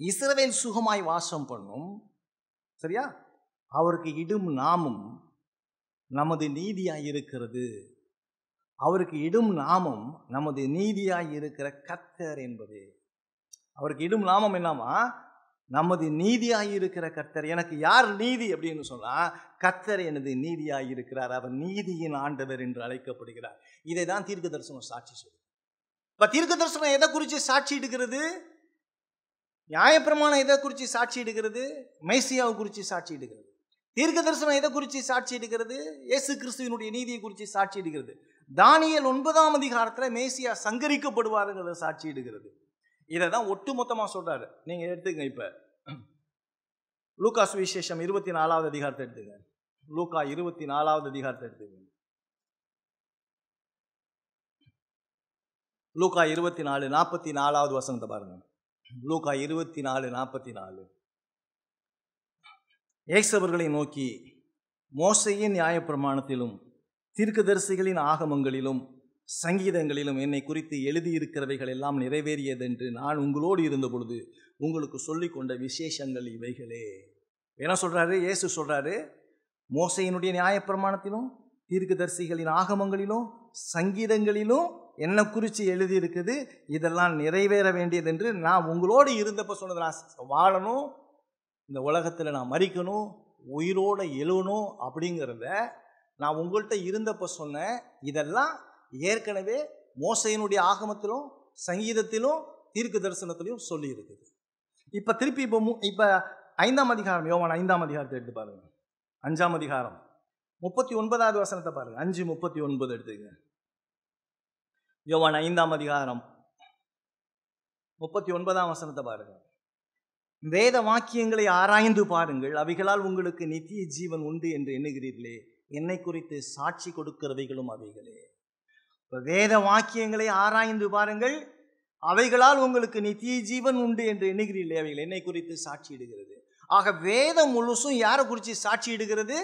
Speaker 1: இஸ்ரவேல் சுகமாய் வாசம் பண்ணும், சரியா, அவருக்கு இடும் நாமம் நமது நீதியாய் இருக்கிறது, அவருக்கு இடும் நாமம் நமது நீதியாய் இருக்கிற கர்த்தர் என்பது. அவருக்கு இடும் நாமம் என்னமா? நமது நீதியாய் இருக்கிற கர்த்தர். எனக்கு யார் நீதி அப்படின்னு சொன்னா, கர்த்தர் எனது நீதியாய் இருக்கிறார், அவர் நீதியின் ஆண்டவர் என்று அழைக்கப்படுகிறார். இதை தான் தீர்க்க தரிசனம் சாட்சி சொல்லுது. இப்ப தீர்க்க தரிசனம் எதை குறித்து சாட்சி இடுகிறது? நியாயப்பிரமாணம் எதை குறித்து சாட்சி இடுகிறது? மேசியாவை குறித்து சாட்சி இடுகிறது. தீர்க்க தரிசனம் எதை குறித்து சாட்சி இடுகிறது? இயேசு கிறிஸ்துவினுடைய நீதியை குறித்து சாட்சி இடுகிறது. தானியேல் 9ஆம் அதிகாரத்தில் மேசியா சங்கரிக்கப்படுவாருங்கிறத சாட்சி இடுகிறது. இதை தான் ஒட்டு மொத்தமாக சொல்றாரு. நீங்க எடுத்துங்க. இப்ப லூக்கா சுவிசேஷம் 24வது அதிகாரத்தை எடுத்துங்க. லூக்கா 24வது அதிகாரத்தை எடுத்துங்க.
Speaker 2: லூக்கா 24:44 வசனத்தை பாருங்க. லூக்கா 24:44. இயேசு அவர்களை நோக்கி, மோசேயின் நியாயப்பிரமாணத்திலும் தீர்க்கதரிசிகளின் ஆகமங்களிலும் சங்கீதங்களிலும் என்னை குறித்து எழுதியிருக்கிறவைகள் எல்லாம் நிறைவேறியதென்று நான் உங்களோடு இருந்த பொழுது உங்களுக்கு சொல்லிக் கொண்ட விசேஷங்கள் இவைகளே. என்ன சொல்றாரு? இயேசு சொல்றாரு, மோசேயினுடைய நியாயப்பிரமாணத்திலும் தீர்க்கதரிசிகளின் ஆகமங்களிலும் சங்கீதங்களிலும் என்ன குறித்து எழுதியிருக்குது, இதெல்லாம் நிறைவேற வேண்டியது என்று நான் உங்களோடு இருந்தப்ப சொன்னது. நான் வாழணும், இந்த உலகத்தில் நான் மரிக்கணும், உயிரோடு எழுவணும் அப்படிங்கிறத நான் உங்கள்கிட்ட இருந்தப்ப சொன்னேன். இதெல்லாம் ஏற்கனவே மோசேயினுடைய ஆகமத்திலும் சங்கீதத்திலும் தீர்க்க தரிசனத்திலையும் சொல்லி இருக்குது. இப்போ திருப்பி இப்போ 5ஆம் அதிகாரம், யோவான் 5ஆம் அதிகாரத்தை எடுத்து பாருங்க. 5ஆம் அதிகாரம் 39வது வசனத்தை பாருங்க. 5:39 எடுத்துங்க. யோவான் 5ஆம் அதிகாரம் 39ஆம் வசனத்தை பாருங்க. வேத வாக்கியங்களை ஆராய்ந்து பாருங்கள், அவைகளால் உங்களுக்கு நித்திய ஜீவன் உண்டு என்று எண்ணுகிறீர்களே, என்னை குறித்து சாட்சி கொடுக்கிறவைகளும் அவைகளே. இப்போ வேத வாக்கியங்களை ஆராய்ந்து பாருங்கள், அவைகளால் உங்களுக்கு நித்திய ஜீவன் உண்டு என்று எண்ணுகிறீர்களே, அவைகள் என்னை குறித்து சாட்சி இடுகிறது. ஆக வேதம் முழுசும் யாரை குறித்து சாட்சி இடுகிறது?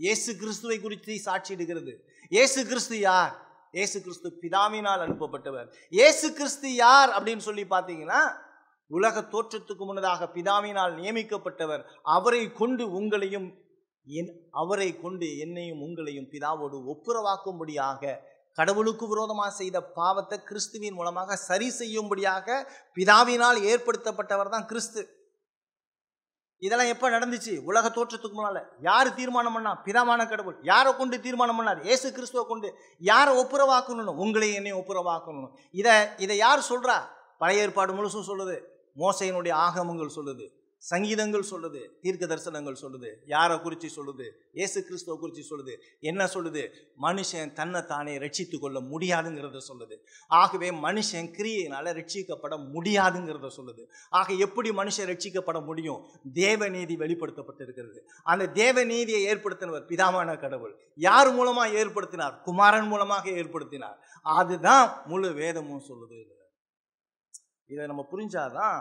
Speaker 2: இயேசு கிறிஸ்துவை குறித்து சாட்சி இடுகிறது. இயேசு கிறிஸ்து யார்? இயேசு கிறிஸ்து பிதாவினால் அனுப்பப்பட்டவர். இயேசு கிறிஸ்து யார் அப்படின்னு சொல்லி பார்த்தீங்கன்னா, உலக தோற்றத்துக்கு முன்னதாக பிதாவினால் நியமிக்கப்பட்டவர். அவரை கொண்டு உங்களையும் அவரை கொண்டு என்னையும் உங்களையும் பிதாவோடு ஒப்புரவாக்கும்படியாக, கடவுளுக்கு விரோதமாக செய்த பாவத்தை கிறிஸ்துவின் மூலமாக சரி செய்யும்படியாக பிதாவினால் ஏற்படுத்தப்பட்டவர் தான் கிறிஸ்து. இதெல்லாம் எப்போ நடந்துச்சு? உலக தோற்றத்துக்கு முன்னால. யார் தீர்மானம் பண்ணா? பிதாவான கடவுள். யாரை கொண்டு தீர்மானம் பண்ணார்? இயேசு கிறிஸ்துவை கொண்டு. யாரை ஒப்புரவாக்கணும்? உங்களை என்னையும் ஒப்புரவாக்கணும். இதை யார் சொல்றா? பழைய ஏற்பாடு முழுசும் சொல்லுது, மோசேயினுடைய ஆகமங்கள் சொல்லுது, சங்கீதங்கள் சொல்லுது, தீர்க்க தரிசனங்கள் சொல்லுது. யாரை குறித்து சொல்லுது? இயேசு கிறிஸ்துவை குறித்து சொல்லுது. என்ன சொல்லுது? மனுஷன் தன்னை தானே ரட்சித்து கொள்ள முடியாதுங்கிறத சொல்லுது. ஆகவே மனுஷன் கிரியையினால ரட்சிக்கப்பட முடியாதுங்கிறத சொல்லுது. ஆக எப்படி மனுஷன் ரட்சிக்கப்பட முடியும்? தேவநீதி வெளிப்படுத்தப்பட்டிருக்கிறது. அந்த தேவநீதியை ஏற்படுத்தினவர் பிதாவான கடவுள். யார் மூலமா ஏற்படுத்தினார்? குமாரன் மூலமாக ஏற்படுத்தினார். அதுதான் முழு வேதமும் சொல்லுது. இதை நம்ம புரிஞ்சாதான்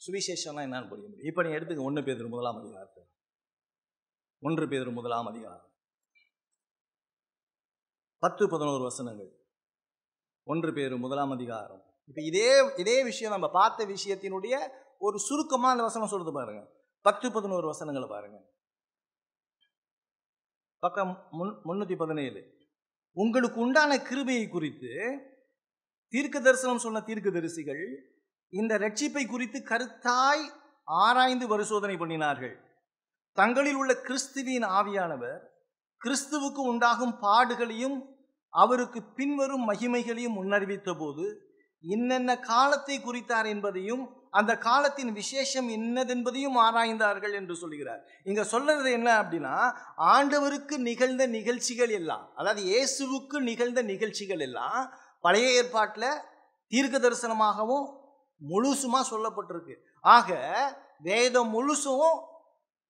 Speaker 2: சுவிசேஷம்னா என்னன்னு புரிய முடியும். இப்போ நீ எடுத்துக்க 1 பேதுரு 1ஆம் அதிகாரத்தை. 1 பேதுரு 1ஆம் அதிகாரம் 10-11 வசனங்கள். 1 பேதுரு 1ஆம் அதிகாரம். இப்போ இதே விஷயம் நம்ம பார்த்த விஷயத்தினுடைய ஒரு சுருக்கமாக அந்த வசனம் சொல்றது பாருங்க. 10-11 வசனங்களை பாருங்க. பக்கம் 317. உங்களுக்கு உண்டான கிருபையை குறித்து தீர்க்க தரிசனம் சொன்ன தீர்க்க தரிசிகள் இந்த ரட்சிப்பை குறித்து கருத்தாய் ஆராய்ந்து பரிசோதனை பண்ணினார்கள். தங்களில் உள்ள கிறிஸ்துவின் ஆவியானவர் கிறிஸ்துவுக்கு உண்டாகும் பாடுகளையும் அவருக்கு பின்வரும் மகிமைகளையும் முன்னறிவித்த போது இன்னென்ன காலத்தை குறித்தார் என்பதையும் அந்த காலத்தின் விசேஷம் என்னதென்பதையும் ஆராய்ந்தார்கள் என்று சொல்கிறார். இங்க சொல்றது என்ன அப்படின்னா, ஆண்டவருக்கு நிகழ்ந்த நிகழ்ச்சிகள் எல்லாம், அதாவது இயேசுவுக்கு நிகழ்ந்த நிகழ்ச்சிகள் எல்லாம் பழைய ஏற்பாட்டில் தீர்க்க தரிசனமாகவும் முழுசுமா சொல்லப்பட்டிருக்கு. ஆக வேதம் முழுசும்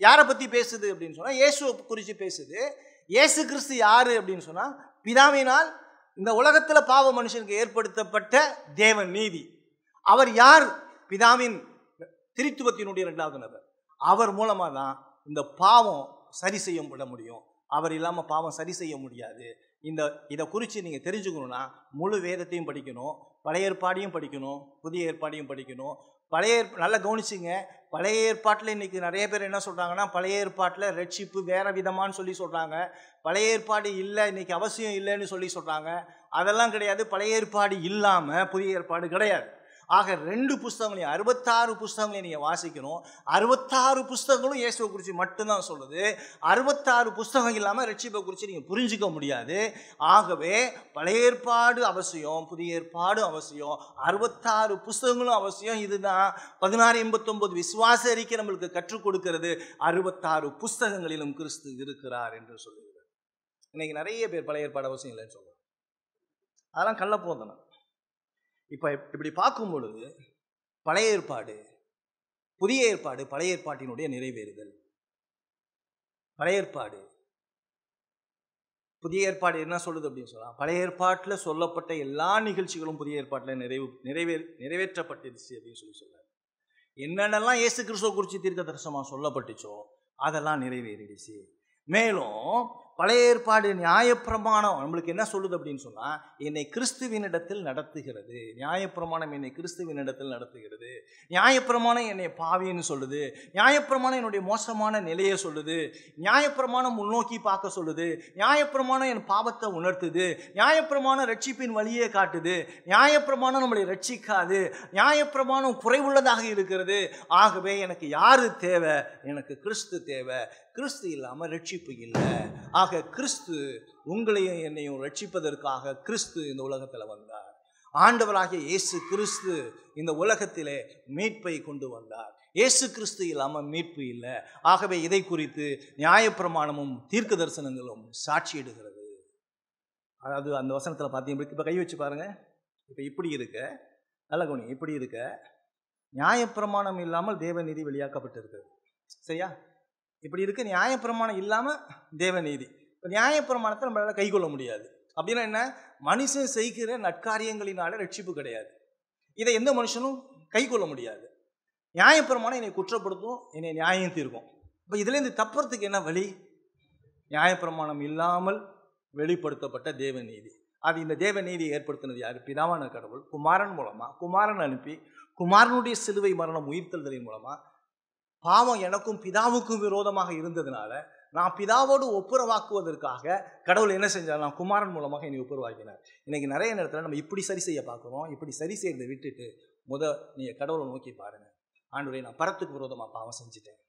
Speaker 2: யாரை பற்றி பேசுது அப்படின்னு சொன்னால் இயேசுவை குறித்து பேசுது. இயேசு கிறிஸ்து யாரு அப்படின்னு சொன்னால் பிதாவினால் இந்த உலகத்தில் பாவ மனுஷனுக்கு ஏற்படுத்தப்பட்ட தேவன் நீதி. அவர் யார்? பிதாவின் திரித்துவத்தினுடைய 2வது நபர். அவர் மூலமாக தான் இந்த பாவம் சரி செய்யப்பட முடியும். அவர் இல்லாமல் பாவம் சரி செய்ய முடியாது. இதை குறித்து நீங்கள் தெரிஞ்சுக்கணுன்னா முழு வேதத்தையும் படிக்கணும், பழைய ஏற்பாடையும் படிக்கணும், புதிய ஏற்பாடையும் படிக்கணும். நல்லா கவனிச்சிங்க. பழைய ஏற்பாட்டில் இன்றைக்கி நிறைய பேர் என்ன சொல்கிறாங்கன்னா, பழைய ஏற்பாட்டில் ரட்சிப்பு வேறு விதமானு சொல்லி சொல்கிறாங்க. பழைய ஏற்பாடு இல்லை, இன்றைக்கி அவசியம் இல்லைன்னு சொல்லி சொல்கிறாங்க. அதெல்லாம் கிடையாது. பழைய ஏற்பாடு இல்லாமல் புதிய ஏற்பாடு கிடையாது. ஆக 2 புஸ்தகங்களையும் 66 புஸ்தகங்களையும் நீங்கள் வாசிக்கணும். 66 புஸ்தகங்களும் இயேசுவை குறித்து மட்டும்தான் சொல்லுது. 66 புஸ்தகம் இல்லாமல் ரட்சிப்பை குறித்து நீங்கள் புரிஞ்சிக்க முடியாது. ஆகவே பழைய ஏற்பாடு அவசியம், புதிய ஏற்பாடு அவசியம், 66 புஸ்தகங்களும் அவசியம். இதுதான் 1689 விசுவாச அறிக்கை நம்மளுக்கு கற்றுக் கொடுக்கிறது. 66 புஸ்தகங்களிலும் கிறிஸ்து இருக்கிறார் என்று சொல்லுகிறார். இன்னைக்கு நிறைய பேர் பழைய ஏற்பாடு அவசியம் இல்லைன்னு சொல்லுவாங்க. அதெல்லாம் கள்ள போதனை. இப்போ இப்படி பார்க்கும் பொழுது பழைய ஏற்பாடு, புதிய ஏற்பாடு, பழைய ஏற்பாட்டினுடைய நிறைவேறுதல். பழைய ஏற்பாடு புதிய ஏற்பாடு என்ன சொல்லுது அப்படின்னு சொன்னால், பழைய ஏற்பாட்டில் சொல்லப்பட்ட எல்லா நிகழ்ச்சிகளும் புதிய ஏற்பாட்டில் நிறைவேற்றப்பட்டுருச்சு அப்படின்னு சொல்றாரு. என்னென்னலாம் இயேசு கிறிஸ்துவை குறித்து தீர்க்க தரிசனமாக சொல்லப்பட்டுச்சோ அதெல்லாம் நிறைவேறிடுச்சு. மேலும் பழைய ஏற்பாடு நியாயப்பிரமாணம் நம்மளுக்கு என்ன சொல்லுது அப்படின்னு சொன்னால், என்னை கிறிஸ்துவினிடத்தில் நடத்துகிறது. நியாயப்பிரமாணம் என்னை கிறிஸ்துவினிடத்தில் நடத்துகிறது. நியாயப்பிரமாணம் என்னை பாவின்னு சொல்லுது. நியாயப்பிரமாணம் என்னுடைய மோசமான நிலையை சொல்லுது. நியாயப்பிரமாணம் முன்னோக்கி பார்க்க சொல்லுது. நியாயப்பிரமாணம் என் பாவத்தை உணர்த்துது. நியாயப்பிரமாணம் ரட்சிப்பின் வழியே காட்டுது. நியாயப்பிரமாணம் நம்மளை ரட்சிக்காது. நியாயப்பிரமாணம் குறைவுள்ளதாக இருக்கிறது. ஆகவே எனக்கு யாரு தேவை? எனக்கு கிறிஸ்து தேவை. கிறிஸ்து இல்லாமல் ரட்சிப்பு இல்லை. ஆக கிறிஸ்து உங்களையும் என்னையும் ரட்சிப்பதற்காக கிறிஸ்து இந்த உலகத்தில் வந்தார். ஆண்டவராகிய இயேசு கிறிஸ்து இந்த உலகத்திலே மீட்பை கொண்டு வந்தார். இயேசு கிறிஸ்து இல்லாமல் மீட்பு இல்லை. ஆகவே இதை குறித்து நியாயப்பிரமாணமும் தீர்க்க தரிசனங்களும் சாட்சியிடுகிறது. அதாவது அந்த வசனத்தில் பார்த்தீங்கன்னா, இப்போ கை வச்சு பாருங்க. இப்போ இப்படி இருக்க நல்ல கவனிங்க. இப்படி இருக்க நியாயப்பிரமாணம் இல்லாமல் தேவநீதி வெளியாக்கப்பட்டிருக்கிறது. சரியா? இப்படி இருக்க நியாயப்பிரமாணம் இல்லாமல் தேவநீதி. இப்போ நியாயப்பிரமாணத்தை நம்மளால கை கொள்ள முடியாது. அப்படின்னா என்ன? மனுஷன் செய்கிற நற்காரியங்களினால ரட்சிப்பு கிடையாது. இதை எந்த மனுஷனும் கை கொள்ள முடியாது. நியாயப்பிரமாணம் என்னை குற்றப்படுத்தும், என்னை நியாயம் தீர்க்கும். இப்போ இதுலேருந்து தப்புறதுக்கு என்ன வழி? நியாயப்பிரமாணம் இல்லாமல் வெளிப்படுத்தப்பட்ட தேவநீதி. அது இந்த தேவநீதியை ஏற்படுத்தினது யார்? பிதாவான கடவுள் குமாரன் மூலமாக. குமாரன் அனுப்பி குமாரனுடைய சிலுவை மரணம் உயிர்த்தெழுதலின் மூலமாக பாவம் எனக்கும் பிதாவுக்கும் விரோதமாக இருந்ததுனால நான் பிதாவோடு ஒப்புரவாக்குவதற்காக கடவுள் என்ன செஞ்சார்? நான் குமாரன் மூலமாக என்னை ஒப்புரவாக்கினார். இன்னைக்கு நிறைய நேரத்தில் நம்ம இப்படி சரி செய்ய பார்க்குறோம். இப்படி சரி செய்யறதை விட்டுட்டு நீங்கள் கடவுளை நோக்கி பாருங்கள். ஆண்டவரே, நான் பரத்துக்கு விரோதமாக பாவம் செஞ்சுட்டேன்.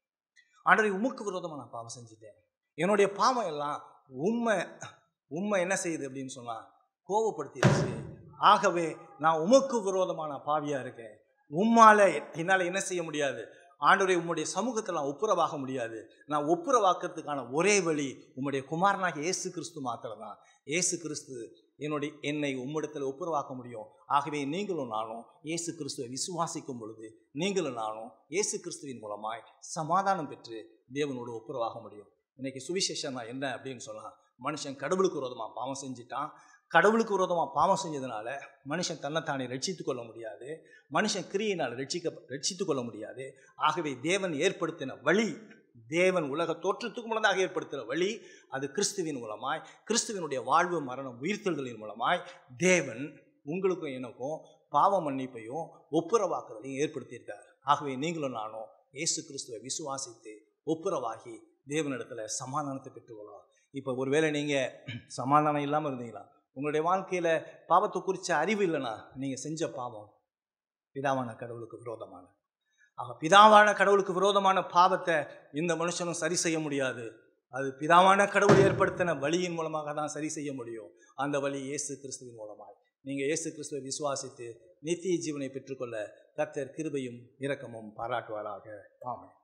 Speaker 2: ஆண்டவரே, உமக்கு விரோதமாக நான் பாவம் செஞ்சுட்டேன். என்னுடைய பாவம் எல்லாம் உண்மை என்ன செய்யுது அப்படின்னு சொன்னால் கோபப்படுத்திடுச்சு. ஆகவே நான் உமக்கு விரோதமான பாவியாக இருக்கேன். என்னால் என்ன செய்ய முடியாது? ஆண்டவரே, உம்முடைய சமூகத்தில் நான் ஒப்புரவாக முடியாது. நான் ஒப்புரவாக்கிறதுக்கான ஒரே வழி உம்முடைய குமாரனாக இயேசு கிறிஸ்து மாத்திரம் தான். இயேசு கிறிஸ்து என்னை உம்மிடத்தில் ஒப்புரவாக்க முடியும். ஆகவே நீங்களும் நானும் இயேசு கிறிஸ்துவை விசுவாசிக்கும் பொழுது நீங்களும் நானும் இயேசு கிறிஸ்துவின் மூலமாய் சமாதானம் பெற்று தேவனோடு ஒப்புரவாக முடியும். இன்னைக்கு சுவிசேஷம் என்ன அப்படின்னு சொன்னால், மனுஷன் கடவுளுக்கு விரோதமாக பாவம் செஞ்சுட்டான். கடவுளுக்கு விரோதமாக பாவம் செஞ்சதுனால மனுஷன் தன்னைத்தானே ரட்சித்து கொள்ள முடியாது. மனுஷன் கிரியினால் ரட்சித்து கொள்ள முடியாது. ஆகவே தேவன் ஏற்படுத்தின வழி, தேவன் உலக தோற்றத்துக்கு முன்னதாக ஏற்படுத்தின வழி, அது கிறிஸ்துவின் மூலமாய், கிறிஸ்துவனுடைய வாழ்வு மரணம் உயிர்த்தெழுதலின் மூலமாய் தேவன் உங்களுக்கும் எனக்கும் பாவ மன்னிப்பையும் ஒப்புரவாக்குறதையும் ஏற்படுத்தியிருக்கார். ஆகவே நீங்களும் நானும் இயேசு கிறிஸ்துவை விசுவாசித்து ஒப்புரவாகி தேவனிடத்தில் சமாதானத்தை பெற்றுக்கொள்ளலாம். இப்போ ஒருவேளை நீங்கள் சமாதானம் இல்லாமல் இருந்தீங்களா, உங்களுடைய வாழ்க்கையில் பாவத்தை குறித்த அறிவு இல்லைன்னா, நீங்கள் செஞ்ச பாவம் பிதாவான கடவுளுக்கு விரோதமான. ஆக பிதாவான கடவுளுக்கு விரோதமான பாவத்தை இந்த மனுஷனும் சரி செய்ய முடியாது. அது பிதாவான கடவுள் ஏற்படுத்தின வழியின் மூலமாக தான் சரி செய்ய முடியும். அந்த வழி இயேசு கிறிஸ்துவின் மூலமாக. நீங்கள் இயேசு கிறிஸ்துவை விசுவாசித்து நித்திய ஜீவனை பெற்றுக்கொள்ள கர்த்தர் கிருபையும் இரக்கமும் பாராட்டுவாராக. ஆமென்.